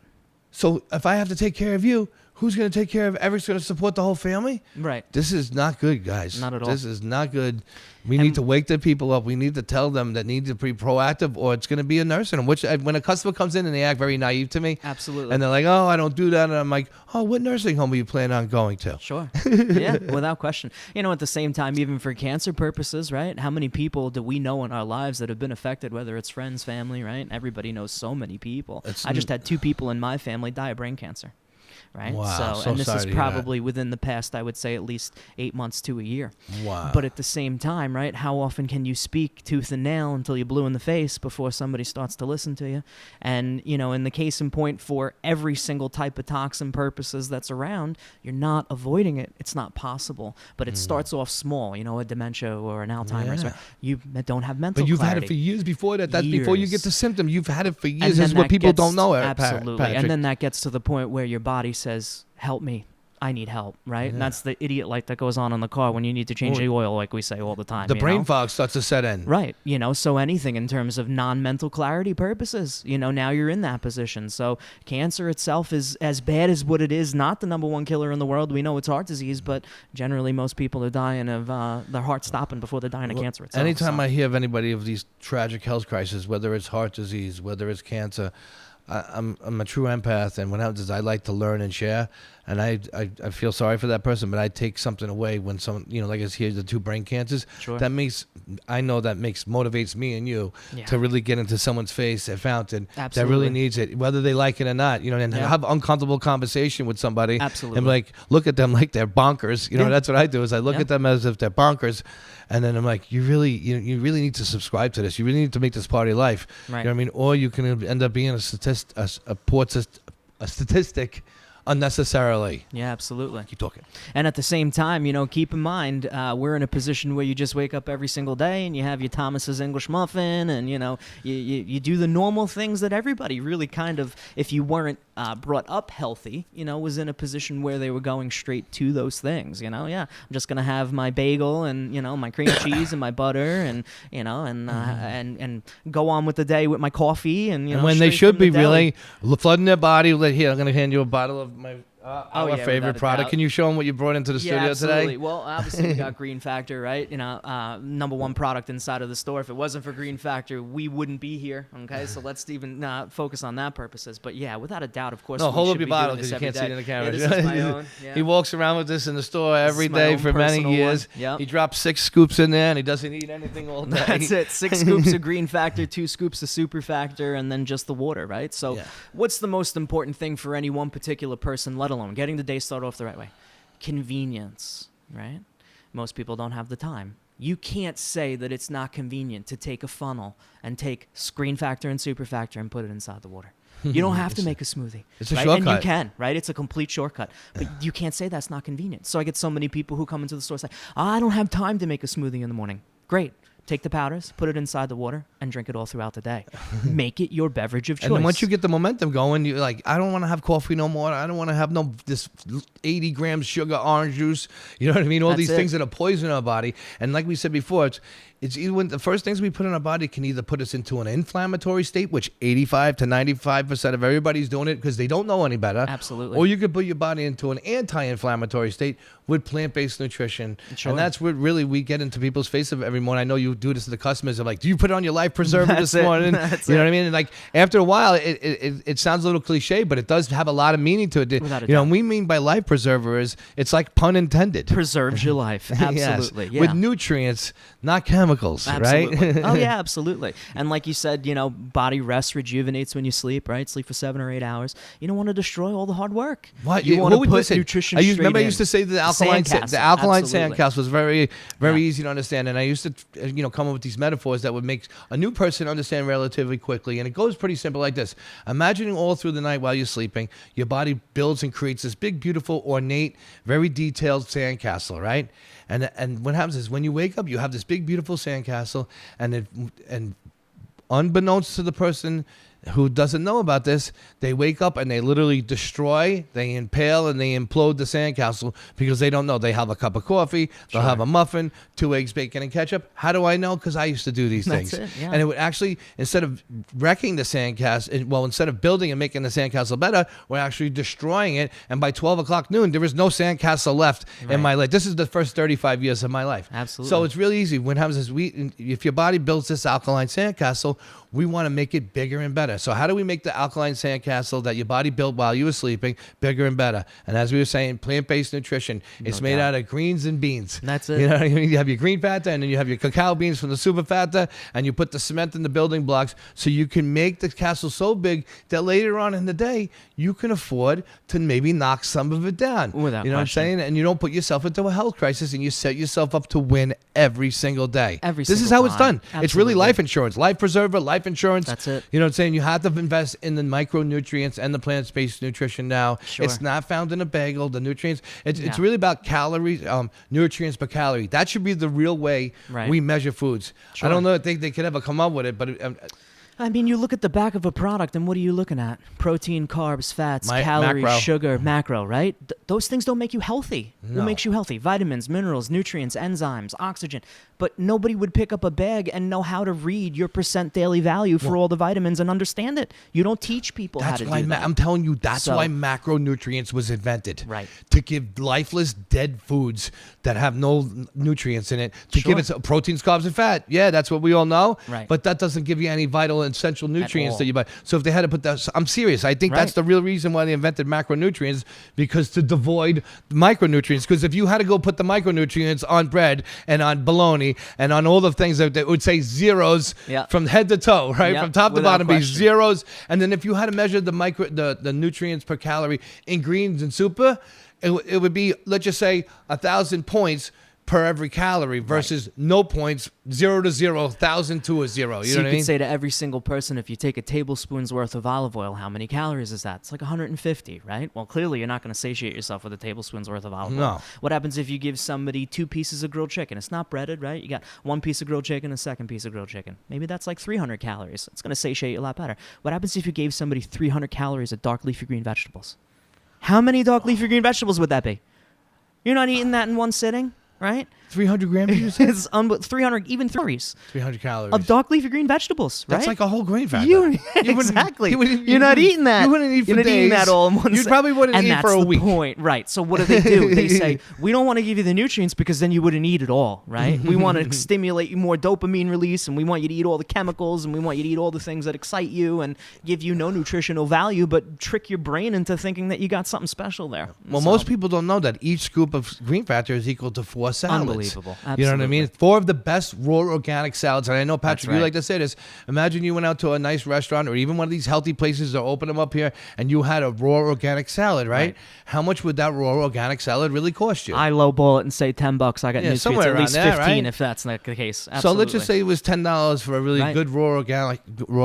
So if I have to take care of you, who's going to take care of Eric's going to support the whole family?
Right.
This is not good, guys.
Not at all.
This is not good. We need to wake the people up. We need to tell them that need to be proactive, or it's going to be a nursing home. Which when a customer comes in and they act very naive to me,
Absolutely.
and they're like, "Oh, I don't do that," and I'm like, "Oh, what nursing home are you planning on going to?"
Sure. Yeah, without question. At the same time, even for cancer purposes, right? How many people do we know in our lives that have been affected, whether it's friends, family, right? Everybody knows so many people. I just had 2 people in my family die of brain cancer. Right.
Wow, so
and this
sorry
is
to hear that.
probably within the past, I would say, at least 8 months to a year.
Wow.
But at the same time, right, how often can you speak tooth and nail until you're blue in the face before somebody starts to listen to you? And, in the case in point, for every single type of toxin purposes that's around, you're not avoiding it. It's not possible. But it starts off small, a dementia or an Alzheimer's.
Yeah.
Right? You don't have mental
But you've
clarity.
had it for years before that. That's before you get the symptom. You've had it for years.
And
This is
then
what
that
people
gets-
don't know.
Absolutely.
Patrick.
And then that gets to the point where your body says, help me. I need help, right?
Yeah.
And that's the idiot light that goes on the car when you need to change the oil, like we say all the time.
the
you
brain
know?
fog starts to set in.
Right. So anything in terms of non-mental clarity purposes, now you're in that position. So cancer itself is as bad as what it is, not the #1 killer in the world. We know it's heart disease, but generally most people are dying of their heart stopping before they're dying of cancer itself.
Anytime I hear of anybody of these tragic health crises, whether it's heart disease, whether it's cancer, I'm a true empath, and what happens is I like to learn and share, and I feel sorry for that person, but I take something away when someone, like I hear the 2 brain cancers.
Sure.
I know that motivates me and you
Yeah.
to really get into someone's face at Fountain that
Absolutely.
really needs it, whether they like it or not, and
Yeah.
have uncomfortable conversation with somebody.
Absolutely.
And like, look at them like they're bonkers.
Yeah.
That's what I do is I look
Yeah.
at them as if they're bonkers. And then I'm like, you really need to subscribe to this. You really need to make this part of your life.
Right.
You know what I mean? Or you can end up being a statistic unnecessarily.
Yeah, absolutely.
Keep talking.
And at the same time, keep in mind, we're in a position where you just wake up every single day and you have your Thomas's English muffin and, you do the normal things that everybody really kind of, if you weren't brought up healthy, was in a position where they were going straight to those things, Yeah, I'm just going to have my bagel and, my cream cheese and my butter and, and go on with the day with my coffee and,
And when they
straight
should
from the
be
deli.
really flooding their body, like, here, I'm going to hand you a bottle of my our
yeah,
favorite
without a
product.
doubt.
Can you show them what you brought into the studio
absolutely.
today?
Well, obviously we got Green Factor, right? #1 product inside of the store. If it wasn't for Green Factor, we wouldn't be here. Okay, so let's even focus on that purposes. But yeah, without a doubt, of course.
No,
we
hold
should
up your
be
bottle
doing this
because you
every
can't see it
day.
in the camera.
Yeah, this is my own. Yeah.
He walks around with this in the store every
is my
day
own
for many
personal
years.
one. Yep.
He drops 6 scoops in there and he doesn't eat anything all day.
That's it. 6 scoops of Green Factor, 2 scoops of Super Factor, and then just the water, right? So
Yeah.
what's the most important thing for any one particular person, let alone getting the day started off the right way? Convenience, right? Most people don't have the time. You can't say that it's not convenient to take a funnel and take Green Factor and Super Factor and put it inside the water. You don't have to make a smoothie.
It's a
right?
shortcut.
And you can, right? It's a complete shortcut. But you can't say that's not convenient. So I get so many people who come into the store and say, I don't have time to make a smoothie in the morning. Great. Take the powders, put it inside the water, and drink it all throughout the day. Make it your beverage of choice.
And then once you get the momentum going, you're like, I don't want to have coffee no more. I don't want to have this 80 grams sugar orange juice. You know what I mean? All
That's
these
it.
things that are poison our body. And like we said before, it's either when the first things we put in our body can either put us into an inflammatory state, which 85 to 95% of everybody's doing it because they don't know any better.
Absolutely.
Or you could put your body into an anti-inflammatory state with plant-based nutrition.
Sure.
And that's what really we get into people's face of every morning. I know you do this to the customers. They're like, do you put it on your life preserver
That's
this
it.
morning?
That's
You know
it.
what I mean? And like after a while, it sounds a little cliche, but it does have a lot of meaning to it.
Without a
You know,
doubt.
and we mean by life preserver is it's like pun intended.
preserves your life.
Yes.
Absolutely. Yeah.
With nutrients, not chemicals. chemicals,
Absolutely.
right?
Oh yeah, absolutely. And like you said, body rests, rejuvenates when you sleep, right? Sleep for 7 or 8 hours. You don't want to destroy all the hard work.
What?
You want to put
listen,
nutrition
remember I
straight
used
in.
to say that the alkaline
Absolutely.
sandcastle was very, very
Yeah.
easy to understand. And I used to, come up with these metaphors that would make a new person understand relatively quickly. And it goes pretty simple like this. Imagining all through the night while you're sleeping, your body builds and creates this big, beautiful, ornate, very detailed sandcastle, right? And what happens is when you wake up, you have this big, beautiful sandcastle, and unbeknownst to the person who doesn't know about this, they wake up and they literally destroy, they impale, and they implode the sandcastle because they don't know. They have a cup of coffee, they'll have a muffin, 2 eggs, bacon, and ketchup. How do I know? Because I used to do these things.
That's it, yeah.
And it would actually, instead of wrecking the sandcastle, instead of building and making the sandcastle better, we're actually destroying it. And by 12 o'clock noon, there is no sandcastle left in my life. This is the first 35 years of my life.
Absolutely.
So it's really easy. What happens is if your body builds this alkaline sandcastle, we want to make it bigger and better. So how do we make the alkaline sandcastle that your body built while you were sleeping bigger and better? And as we were saying, plant-based nutrition. It's made out of greens and beans.
That's it.
You know what I mean? You have your green fata, and then you have your cacao beans from the super fata, and you put the cement in the building blocks so you can make the castle so big that later on in the day, you can afford to maybe knock some of it down.
Without
you know
question.
what I'm saying? And you don't put yourself into a health crisis, and you set yourself up to win every single day.
Every
This is
single
how it's
time.
done. It's really
Absolutely.
life insurance, life preserver, life insurance.
That's it.
You know what I'm saying? You have to invest in the micronutrients and the plant-based nutrition now.
Sure.
It's not found in a bagel. The nutrients, it's really about calories, nutrients per calorie. That should be the real way
Right.
we measure foods.
Sure.
I don't know if they could ever come up with it, but
I mean, you look at the back of a product, and what are you looking at? Protein, carbs, fats, calories,
macro.
sugar, macro, right? Those things don't make you healthy.
No.
What makes you healthy? Vitamins, minerals, nutrients, enzymes, oxygen. But nobody would pick up a bag and know how to read your percent daily value for all the vitamins and understand it. You don't teach people how
that's
to
why
do that.
I'm telling you, that's
So-
why macronutrients was invented.
Right.
To give lifeless, dead foods that have no nutrients in it. To give it proteins, carbs, and fat. Yeah, that's what we all know.
Right.
But that doesn't give you any vital and essential nutrients
all.
that you buy. So if they had to put that, I'm serious. I think
Right.
that's the real reason why they invented macronutrients, because to devoid micronutrients. Because if you had to go put the micronutrients on bread and on bologna and on all the things that would say zeros
Yeah.
from head to toe, right?
Yep,
From top to
without
bottom, be
question.
zeros. And then if you had to measure the nutrients per calorie in greens and super, it would be, let's just say, 1,000 points per every calorie versus no points, 0 to 0, 1,000 to a 0. You
So
know
you
what I
could
mean?
say to every single person, if you take a tablespoon's worth of olive oil, how many calories is that? It's like 150, right? Well, clearly you're not going to satiate yourself with a tablespoon's worth of olive oil.
No.
What happens if you give somebody 2 pieces of grilled chicken? It's not breaded, right? You got 1 piece of grilled chicken, a second piece of grilled chicken. Maybe that's like 300 calories. It's going to satiate you a lot better. What happens if you gave somebody 300 calories of dark leafy green vegetables? How many dark leafy green vegetables would that be? You're not eating that in one sitting, right?
300 grams, you said?
It's 300, even 300
calories.
of dark leafy green vegetables, right?
That's like a whole grain factor.
Exactly.
wouldn't-
You're not eating that.
You wouldn't eat for
You're not eating
days.
that all in one
You probably wouldn't
and
eat for a
that's
week.
the point, right? So what do? They say, we don't want to give you the nutrients because then you wouldn't eat it all, right? We want to stimulate you more dopamine release, and we want you to eat all the chemicals, and we want you to eat all the things that excite you and give you no nutritional value, but trick your brain into thinking that you got something special there.
Well,
So-
most people don't know that each scoop of green factor is equal to 4 salads.
Unbelievable.
You know what I mean?
Absolutely.
4 of the best raw organic salads. And I know, Patrick,
That's
you
right.
like to say this. Imagine you went out to a nice restaurant or even one of these healthy places that open them up here and you had a raw organic salad, right?
Right.
How much would that raw organic salad really cost you?
I lowball it and say $10. I got
Yeah,
news for you. It's
somewhere
at least
around there,
15
right?
if that's not the case.
So
Absolutely.
let's just say it was $10 for a really
Right.
good raw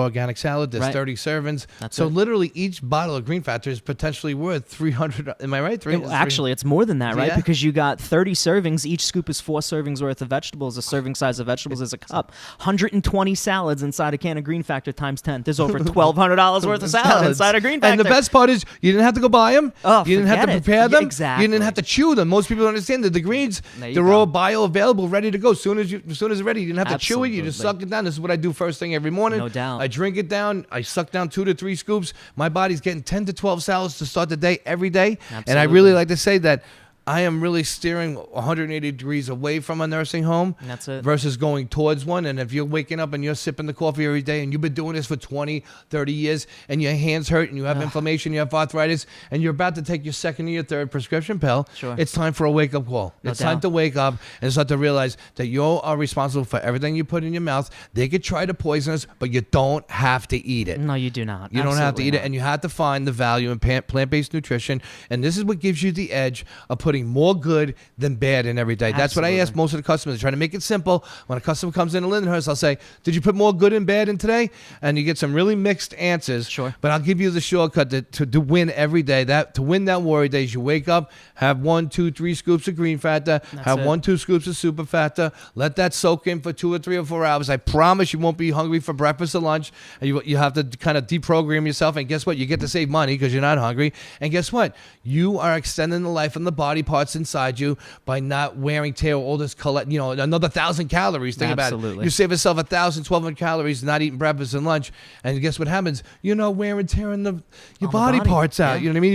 organic salad. There's
Right.
30 servings.
That's
so
it.
literally each bottle of green factor is potentially worth 300. Am I right?
Actually, it's more than that, right?
Yeah.
Because you got 30 servings. Each scoop is 4 servings worth of vegetables. A serving size of vegetables is a cup. 120 salads inside a can of Green Factor times 10. There's over $1,200 worth of salad inside a Green Factor.
And the best part is you didn't have to go buy them.
Oh,
you didn't have to
forget it.
prepare
Yeah,
them.
exactly.
You didn't have to chew them. Most people don't understand that the greens,
There you
they're
go.
all bioavailable, ready to go. As soon as it's ready, you didn't have to chew it. You just
Absolutely.
suck it down. This is what I do first thing every morning.
No doubt.
I drink it down. I suck down 2 to 3 scoops. My body's getting 10 to 12 salads to start the day every day. And I
Absolutely.
really like to say that I am really steering 180 degrees away from a nursing home.
And that's it.
Versus going towards one. And if you're waking up and you're sipping the coffee every day and you've been doing this for 20, 30 years and your hands hurt and you have inflammation, you have arthritis, and you're about to take your second or your third prescription pill,
Sure.
it's time for a wake-up call.
No
It's time
doubt.
to wake up and start to realize that you are responsible for everything you put in your mouth. They could try to poison us, but you don't have to eat it.
No, you do not.
You don't have to
Absolutely
eat it,
not.
and you have to find the value in plant-based nutrition. And this is what gives you the edge of putting more good than bad in every day. That's what I ask
Absolutely.
most of the customers. Trying to make it simple. When a customer comes in to Lindenhurst, I'll say, "Did you put more good and bad in today?" And you get some really mixed answers.
Sure.
But I'll give you the shortcut to win every day. To win that worry days, you wake up, have 1, 2, 3 scoops of green fata, have
it.
1, 2 scoops of super fata. Let that soak in for 2 or 3 or 4 hours. I promise you won't be hungry for breakfast or lunch. And you have to kind of deprogram yourself. And guess what? You get to save money because you're not hungry. And guess what? You are extending the life of the body parts inside you by not wearing tear all this another 1,000 calories. Think about it.
Absolutely.
You save yourself 1,000, 1,200 calories not eating breakfast and lunch. And guess what happens? You're not wearing and tearing your body parts out.
Yeah.
You know what I mean?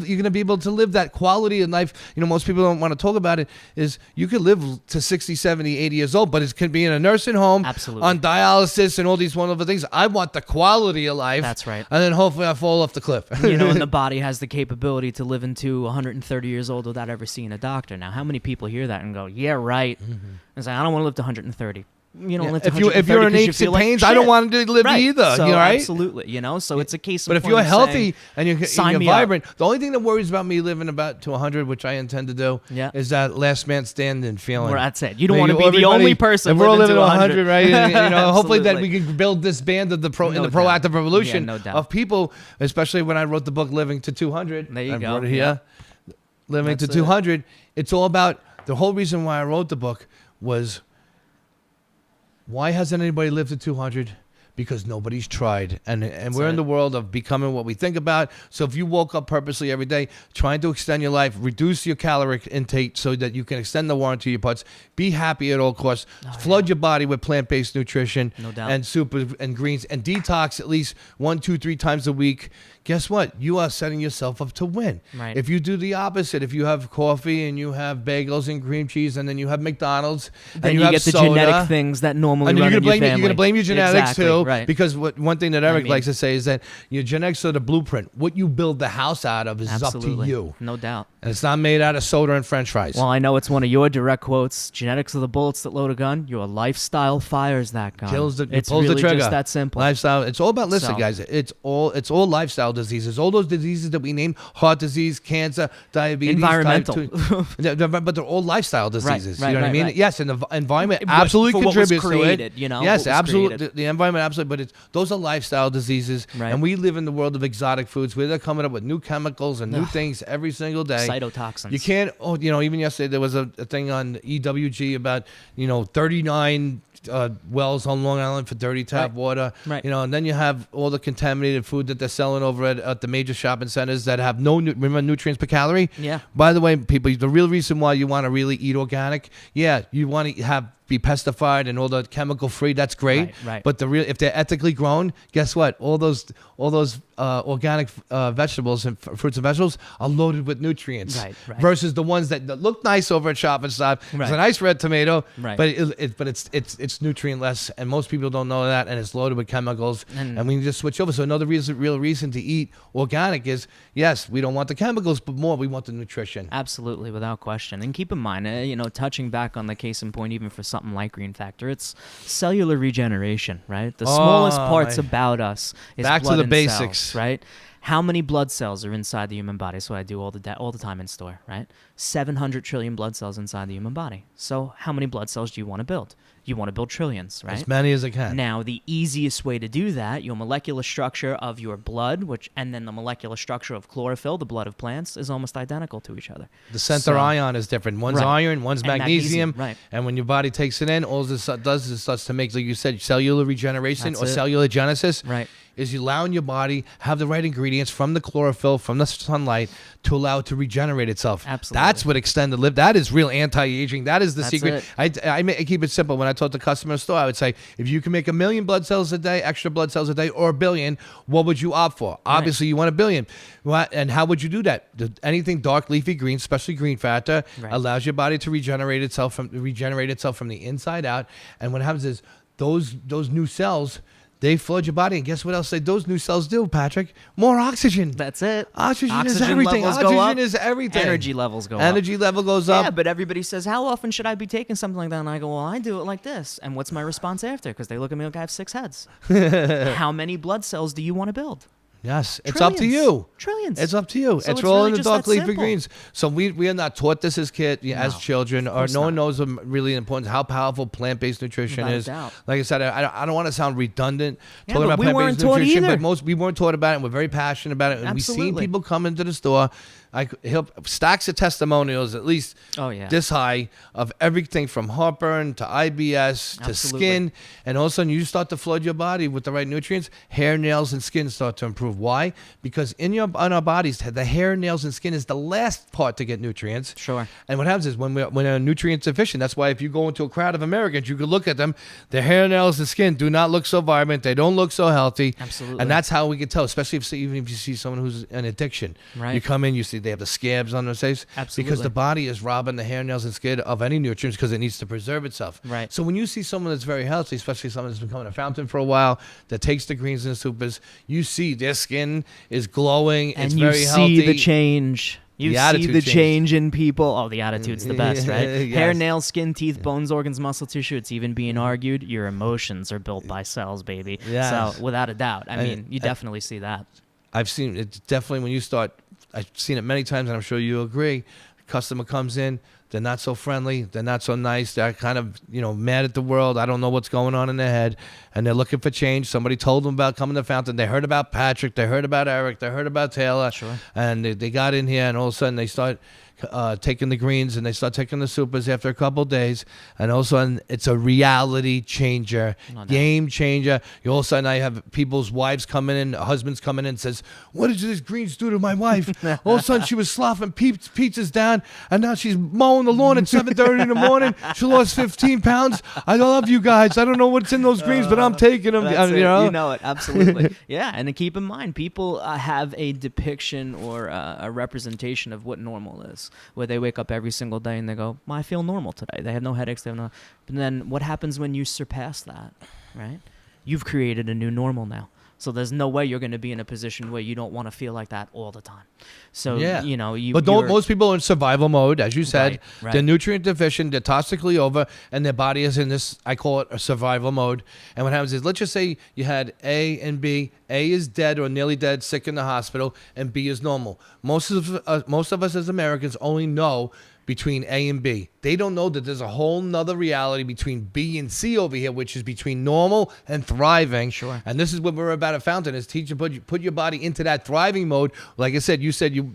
You're gonna be able to live that quality of life. Most people don't want to talk about it. Is you could live to 60, 70, 80 years old, but it could be in a nursing home,
Absolutely.
on dialysis and all these wonderful things. I want the quality of life.
That's right.
And then hopefully I fall off the cliff.
And the body has the capability to live into 130 years old without ever seeing a doctor. Now, how many people hear that and go, "Yeah, right"? It's like, I don't want to live to 130. You don't live to 130
if you're in
'cause you
aches and
feel like
pains, I don't
shit.
want to live
Right.
either.
So,
right?
Absolutely. So it's a case of
But if
point
you're
of
healthy
saying,
and you're
sign me up.
vibrant, the only thing that worries about me living about to 100, which I intend to do,
Yeah.
is that last man standing feeling.
Well, that's it. You don't want to be the only person
If we're all
living
living
to
to 100, right? And, hopefully that we
Absolutely.
can build this band of the
No doubt.
proactive revolution
Yeah, no doubt.
of people, especially when I wrote the book Living to 200.
There you
I
go.
brought it here. Living
That's
to 200. It's all about the whole reason why I wrote the book was, why hasn't anybody lived to 200? Because nobody's tried. And we're in the world of becoming what we think about. So if you woke up purposely every day trying to extend your life, reduce your caloric intake so that you can extend the warranty of your parts, be happy at all costs, flood your body with plant-based nutrition,
No doubt.
and super and greens, and detox at least 1, 2, 3 times a week. Guess what? You are setting yourself up to win.
Right.
If you do the opposite, if you have coffee and you have bagels and cream cheese and then you have McDonald's
Then
and you
you
have
get the
soda,
genetic things that normally
and
run
you're
in
gonna
your
blame
family.
you're gonna blame your genetics
Exactly,
too,
right.
because one thing that Eric
mean-
likes to say is that your genetics are the blueprint. What you build the house out of is
Absolutely.
up to you,
No doubt.
and it's not made out of soda and French fries.
Well, I know it's one of your direct quotes. Genetics are the bullets that load a gun. Your lifestyle fires that gun. It's
pulls
really
the trigger.
just that simple.
Lifestyle. It's all about listen,
So-
guys. It's all lifestyle diseases. All those diseases that we name: heart disease, cancer, diabetes,
Environmental.
type 2. But they're all lifestyle diseases.
right,
you know what I
right,
mean?
right.
Yes, and the environment
What-
absolutely
for what was
contributes
created,
to it.
you know,
Yes,
what was
absolutely.
created.
The environment absolutely. But those are lifestyle diseases,
Right.
and we live in the world of exotic foods where they're coming up with new chemicals and new things every single day.
Cytotoxins.
You can't. Even yesterday there was a thing on EWG about 39 wells on Long Island for dirty tap
Right.
water.
Right.
And then you have all the contaminated food that they're selling over at the major shopping centers that have no nutrients per calorie.
Yeah.
By the way, people, the real reason why you want to really eat organic, you want to be pesticide and all the chemical free. That's great.
Right.
But if they're ethically grown, guess what? All those organic vegetables and fruits and vegetables are loaded with nutrients.
Right.
Versus the ones that look nice over at Shop and Stop. It's
Right.
a nice red tomato,
Right.
but it's nutrient less, and most people don't know that, and it's loaded with chemicals. And we can just switch over. So another real reason to eat organic is, yes, we don't want the chemicals, but more we want the nutrition.
Absolutely, without question. And keep in mind, touching back on the case in point, even for something like green factor, it's cellular regeneration, right? The smallest parts about us is
Back to
blood
the
and
basics.
cells, right? How many blood cells are inside the human body? So I do all the time in store, right? 700 trillion blood cells inside the human body. So how many blood cells do you want to build? You want to build trillions, right?
As many as I can.
Now, the easiest way to do that, your molecular structure of your blood, and then the molecular structure of chlorophyll, the blood of plants, is almost identical to each other.
The center ion is different. One's
Right.
iron, one's
And
magnesium.
right.
And when your body takes it in, all this does is starts to make, like you said, cellular regeneration
That's
or
it.
cellular genesis.
Right.
is you allowing your body have the right ingredients from the chlorophyll, from the sunlight, to allow it to regenerate itself.
Absolutely.
That's what extended live. That is real anti-aging. That is the
That's
secret. I keep it simple. When I talk to customers in the store, I would say, if you can make 1 million blood cells a day, extra blood cells a day, or 1 billion, what would you opt for? Obviously, you want 1 billion. And how would you do that? Anything dark leafy green, especially green factor, allows your body to regenerate itself from the inside out. And what happens is those new cells, they flood your body, and guess what else those new cells do, Patrick? More oxygen.
That's it.
Oxygen is everything. Oxygen is everything.
Energy levels go up.
Energy level goes up.
Yeah, but everybody says, how often should I be taking something like that? And I go, well, I do it like this. And what's my response after? Because they look at me like I have 6 heads. How many blood cells do you want to build?
Yes, it's up to you.
Trillions.
It's up to you.
So
it's
it's
all
really
in the
just
dark
that
leafy
simple.
greens. So we are not taught this as as children, or no one knows really important how powerful plant-based nutrition
Without a
is.
doubt.
Like I said, I don't want to sound redundant talking
but
about
we weren't
plant-based
taught
nutrition,
either.
but we weren't taught about it, and we're very passionate about it. And we've seen
Absolutely.
people come into the store. Stacks of testimonials, at least this high, of everything from heartburn to IBS to skin, and all of a sudden you start to flood your body with the right nutrients. Hair, nails, and skin start to improve. Why? Because on our bodies, the hair, nails, and skin is the last part to get nutrients.
Sure.
And what happens is when we're nutrient deficient, that's why if you go into a crowd of Americans, you could look at them, their hair, nails, and skin do not look so vibrant. They don't look so healthy.
Absolutely.
And that's how we can tell, especially even if you see someone who's an addiction.
Right.
You come in, you see they have the scabs on their face.
Absolutely.
Because the body is robbing the hair, nails, and skin of any nutrients because it needs to preserve itself.
Right.
So when you see someone that's very healthy, especially someone that's been coming to Fountain for a while, that takes the greens and supers, you see their skin is glowing.
And
it's
you
very
see
healthy.
the change. You
The
see
attitude
the
changes.
change in people. Oh, the attitude's the best, right?
Yes.
Hair, nails, skin, teeth, bones, organs, muscle tissue. It's even being argued. Your emotions are built by cells, baby.
Yes.
So without a doubt, I mean, you definitely see that.
I've seen it definitely when you start. I've seen it many times, and I'm sure you agree. Customer comes in, they're not so friendly, they're not so nice, they're kind of mad at the world. I don't know what's going on in their head, and they're looking for change. Somebody told them about coming to Fountain. They heard about Patrick, they heard about Eric, they heard about Taylor, and they got in here, and all of a sudden they start taking the greens and they start taking the supers after a couple of days, and all of a sudden it's a reality changer, game changer. You all of a sudden I have people's wives coming in, husbands coming in and says, what did these greens do to my wife? All of a sudden she was sloughing pizzas down, and now she's mowing the lawn at 7:30 in the morning. She lost 15 pounds. I love you guys. I don't know what's in those greens, but I'm taking them.
That's
you
it.
know?
You know it, absolutely. Yeah, and to keep in mind, people have a depiction or a representation of what normal is, where they wake up every single day and they go, well, I feel normal today. They have no headaches. They have no. But then what happens when you surpass that, right? You've created a new normal now. So there's no way you're going to be in a position where you don't want to feel like that all the time. So,
But most people are in survival mode, as you said.
Right.
They're nutrient deficient, they're toxically over, and their body is in this, I call it a survival mode. And what happens is, let's just say you had A and B. A is dead or nearly dead, sick in the hospital, and B is normal. Most of us as Americans only know between A and B. They don't know that there's a whole nother reality between B and C over here, which is between normal and thriving.
Sure.
And this is what we're about at Fountain, is teach you, put your body into that thriving mode. Like I said,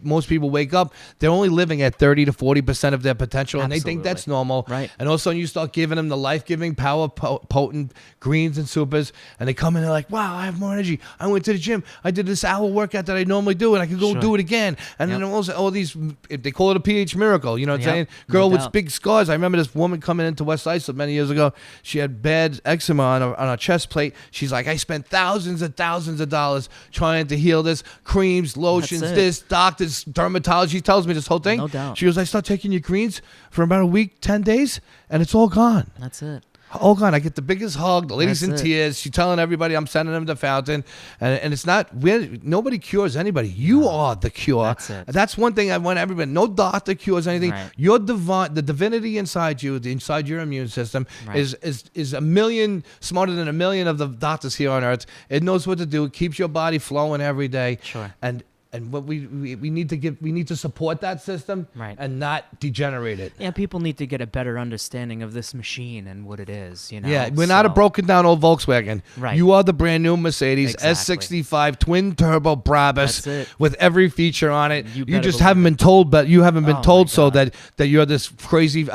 most people wake up, they're only living at 30 to 40% of their potential, and they think that's normal.
Right.
And all of a sudden you start giving them the life-giving, power potent greens and supers, and they come in and they're like, wow, I have more energy. I went to the gym. I did this hour workout that I normally do, and I could go do it again. And then also all these, they call it a pH miracle, you know what I'm saying? Girl with big scars. I remember this woman coming into West Islip many years ago. She had bad eczema on her chest plate. She's like, I spent thousands and thousands of dollars trying to heal this. Creams, lotions, this, doctors, dermatology. She tells me this whole thing.
No doubt.
She goes, I start taking your greens for about a week, 10 days, and it's all gone.
That's it.
Oh God, I get the biggest hug. The lady's
That's
in
it.
tears. She's telling everybody I'm sending them to Fountain, and it's not. Nobody cures anybody. You are the cure.
That's it.
That's one thing I want everybody. No doctor cures anything.
Right.
Your the divinity inside you, inside your immune system,
Right.
is a million smarter than a million of the doctors here on earth. It knows what to do. It keeps your body flowing every day.
Sure.
And And what we need to support that system,
Right.
and not degenerate it.
Yeah, people need to get a better understanding of this machine and what it is, you know?
Yeah, we're not a broken down old Volkswagen.
Right.
You are the brand new Mercedes
Exactly.
S65 twin turbo Brabus
That's it.
with every feature on it.
You
You
better
just
believe
haven't been told, but you haven't been
Oh,
told
my
so
God.
that you're this crazy.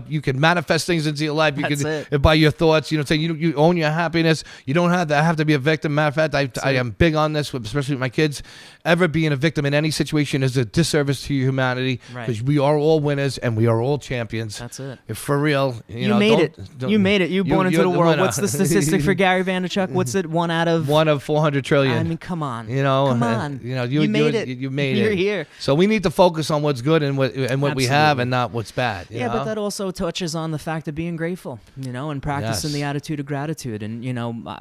You can manifest things into your life. You
That's
can by your thoughts. Saying you own your happiness. You don't have to be a victim. Matter of fact, I am big on this, especially with my kids. Ever being a victim in any situation is a disservice to humanity,
Right.
because we are all winners and we are all champions.
That's it.
If for real.
You made it. You made it. You born into
you're
the
the
world.
winner.
What's the statistic for Gary Vaynerchuk? What's it? One out of
400 trillion.
I mean, come on.
Come
Come on.
you
made it.
You made
You're
it.
here.
So we need to focus on what's good and what we have,
Absolutely.
and not what's bad. you
Yeah,
know?
but that also touches on the fact of being grateful, and practicing
Yes.
the attitude of gratitude. And,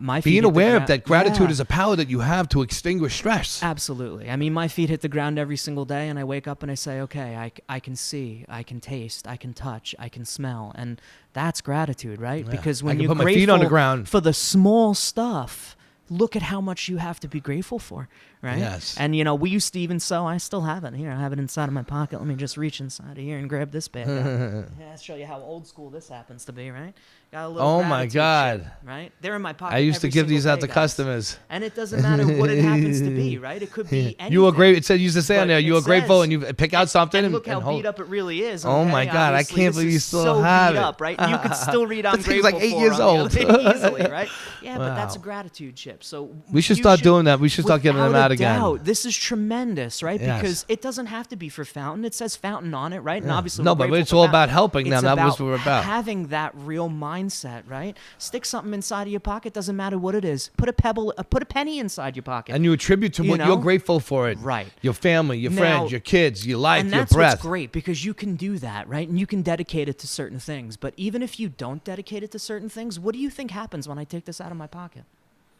my feet
being
hit the
aware
gra-
of that gratitude
Yeah.
is a power that you have to extinguish stress.
Absolutely. I mean, my feet hit the ground every single day, and I wake up and I say, okay, I can see, I can taste, I can touch, I can smell. And that's gratitude, right?
Yeah.
Because
I
when
can
you're
put my
grateful
feet on the ground.
for the small stuff, look at how much you have to be grateful for, right?
Yes.
And, we used to even sew. I still have it. Here, I have it inside of my pocket. Let me just reach inside of here and grab this bad guy. Yeah, I'll show you how old school this happens to be, right? Got a little
Oh, my
gratitude
God.
chip, right? They're in my pocket.
I used to
every
give these
single
out
day,
to
guys.
customers.
And it doesn't matter what it happens to be, right? It could be anything.
You were great. It said used to say on
But
there, you
it
were grateful,
says-
and you pick out something
and look how
hold.
beat up it really is.
Oh, my
okay?
God, I
Obviously,
can't
this
believe you
is
still
so
have
beat
it.
up, right? You could still read I'm
This thing's
grateful
like 8
for
years
on the
old.
other- easily, right? Yeah, but that's a
Wow.
gratitude chip. So
We should
you
start doing that. We should start giving them
without
out
a
again.
doubt, this is tremendous, right?
Yes.
Because it doesn't have to be for Fountain. It says Fountain on it, right? And obviously,
No,
we're
but
grateful
it's
for
all
that.
about helping them.
It's
That's what we're about.
Having that real mindset, right? Stick something inside of your pocket. Doesn't matter what it is. Put a pebble. Put a penny inside your pocket.
And you attribute to
You
what
know?
you're grateful for it.
Right.
Your family, your
Now-
friends, your kids, your life,
and
your
that's
breath.
what's great, because you can do that, right? And you can dedicate it to certain things. But even if you don't dedicate it to certain things, what do you think happens when I take this out of my pocket?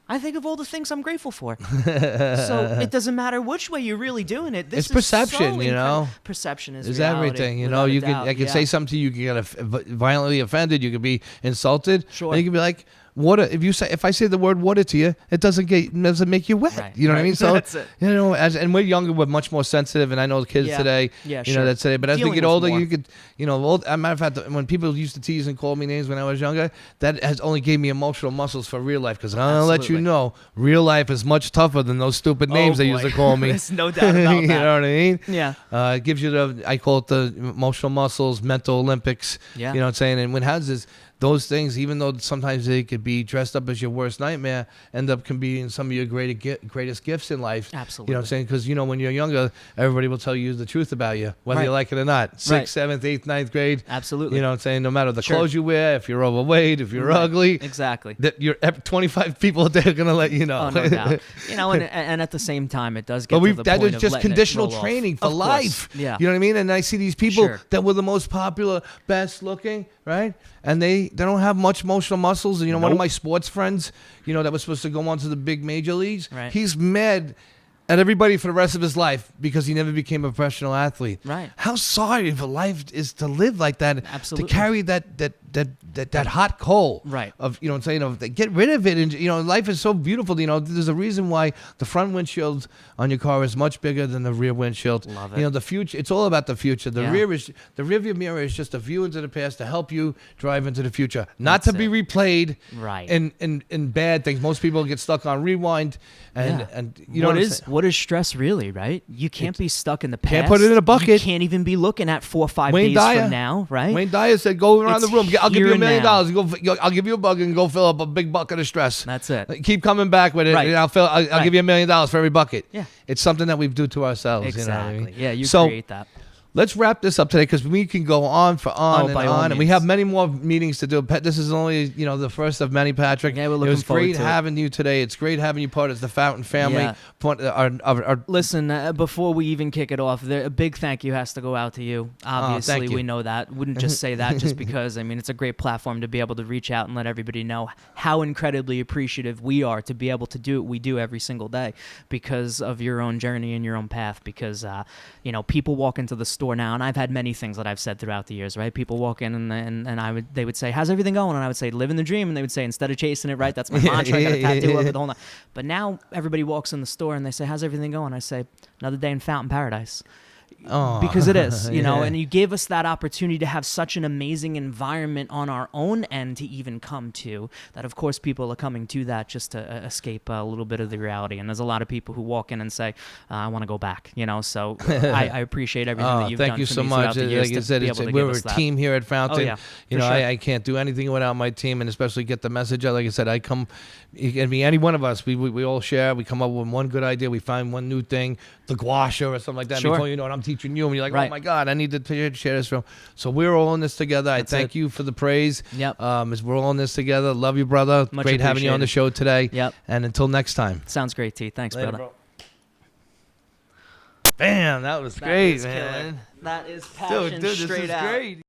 I think of all the things I'm grateful for. So it doesn't matter which way you're really doing it. This
It's
is
perception,
so
you know?
incredible. Perception is
Is
reality,
everything,
without a
you
doubt.
I could
Yeah.
say something to you, you can get violently offended, you could be insulted.
Sure.
And you can be like, water. If I say the word water to you, it doesn't make you wet.
Right,
You know what I
right.
mean? So
That's it.
and we're younger, we're much more sensitive. And I know the kids
Yeah.
today,
Yeah,
you know,
sure.
that today. But as
Dealing
we get
with
older,
more.
you could, as a matter of fact, when people used to tease and call me names when I was younger, that has only gave me emotional muscles for real life. Because I'm gonna let you
Absolutely.
know, real life is much tougher than those stupid names they used
boy.
to call me.
There's no doubt about
You
that.
know what I mean?
Yeah.
It gives you I call it the emotional muscles, mental Olympics.
Yeah.
You know what I'm saying? And what happens is those things, even though sometimes they could be dressed up as your worst nightmare, end up can be in some of your greatest gifts in life.
Absolutely.
You know what I'm saying? Because, when you're younger, everybody will tell you the truth about you, whether
Right.
you like it or not. 6th,
Right.
7th, 8th, 9th grade.
Absolutely.
You know what I'm saying? No matter the
Sure.
clothes you wear, if you're overweight, if you're
Right.
ugly,
Exactly.
that you're 25 people a day are going to let you know.
Oh, no doubt. And at the same time, it does get
But
to the
that
point
is
of
just
letting it
conditional
roll off.
training for
Of course.
life.
Yeah.
You know what I mean? And I see these people
Sure.
that were the most popular, best looking, right? And they don't have much emotional muscles. And one of
Nope.
my sports friends, that was supposed to go on to the big major leagues,
Right.
he's mad at everybody for the rest of his life because he never became a professional athlete.
Right.
How sorry of a life is to live like that.
Absolutely.
To carry that hot coal.
Right.
Of what I'm saying, get rid of it. And life is so beautiful. There's a reason why the front windshield on your car is much bigger than the rear windshield.
Love it.
The future. It's all about the future. The
Yeah.
rearview mirror is just a view into the past to help you drive into the future, not
That's
to be
it.
replayed.
Right.
In bad things. Most people get stuck on rewind. And
Yeah.
and you know
what
I'm
is
saying?
what is stress really, right? You can't be stuck in the past.
Can't put it in a bucket.
You can't even be looking at 4 or 5
Wayne
days
Dyer.
from now, right?
Wayne Dyer said, "Go around
It's
the room. I'll give you
here
$1 million.
now.
I'll give you a bucket and go fill up a big bucket of stress.
That's it.
Keep coming back with it.
Right.
And I'll
Right.
give you $1 million for every bucket.
Yeah.
It's something that we do to ourselves.
Exactly.
You know what I mean?
Yeah, you
So,
create that.
let's wrap this up today because we can go on for on and
by all
on, and we
means.
have many more meetings to do. This is only the first of many, Patrick.
Yeah, we're
It
looking
was
forward
great
to it.
having you today. It's great having you part of the Fountain family.
Yeah. Listen, before we even kick it off, a big thank you has to go out to you. Obviously,
thank you.
we know that. Wouldn't just say that just because. I mean, it's a great platform to be able to reach out and let everybody know how incredibly appreciative we are to be able to do what we do every single day because of your own journey and your own path. Because, people walk into the store store now, and I've had many things that I've said throughout the years, right? People walk in and they would say, how's everything going? And I would say, living the dream. And they would say, instead of chasing it, right? That's my mantra. I got a tattoo of it, the whole night. But now everybody walks in the store and they say, how's everything going? I say, another day in Fountain Paradise.
Oh.
Because it is, you know,
Yeah.
and you gave us that opportunity to have such an amazing environment on our own end to even come to that. Of course, people are coming to that just to escape a little bit of the reality. And there's a lot of people who walk in and say, I want to go back, you know, so I appreciate everything that you've done.
Thank you
for
so
me throughout
much.
the years
Like I
to
said,
be able to give
we're
us
a
that.
team here at Fountain.
Oh, yeah,
You
for
know,
sure.
I can't do anything without my team, and especially get the message out. Like I said, I come, it can be any one of us. We all share. We come up with one good idea. We find one new thing, the gua sha or something like that.
Sure.
Before you know it, I'm teaching you, and you're like,
Right.
oh my God, I need to share this from. So we're all in this together.
That's
I thank
it.
you for the praise.
Yep.
As we're all in this together. Love you, brother.
Much
Great having you on the
appreciated.
show today.
Yep.
And until next time.
Sounds great, T. Thanks,
Later,
brother.
bro. Bam, that was
That
great,
is killer.
man.
That is passion
Dude, this
straight
is
out.
great.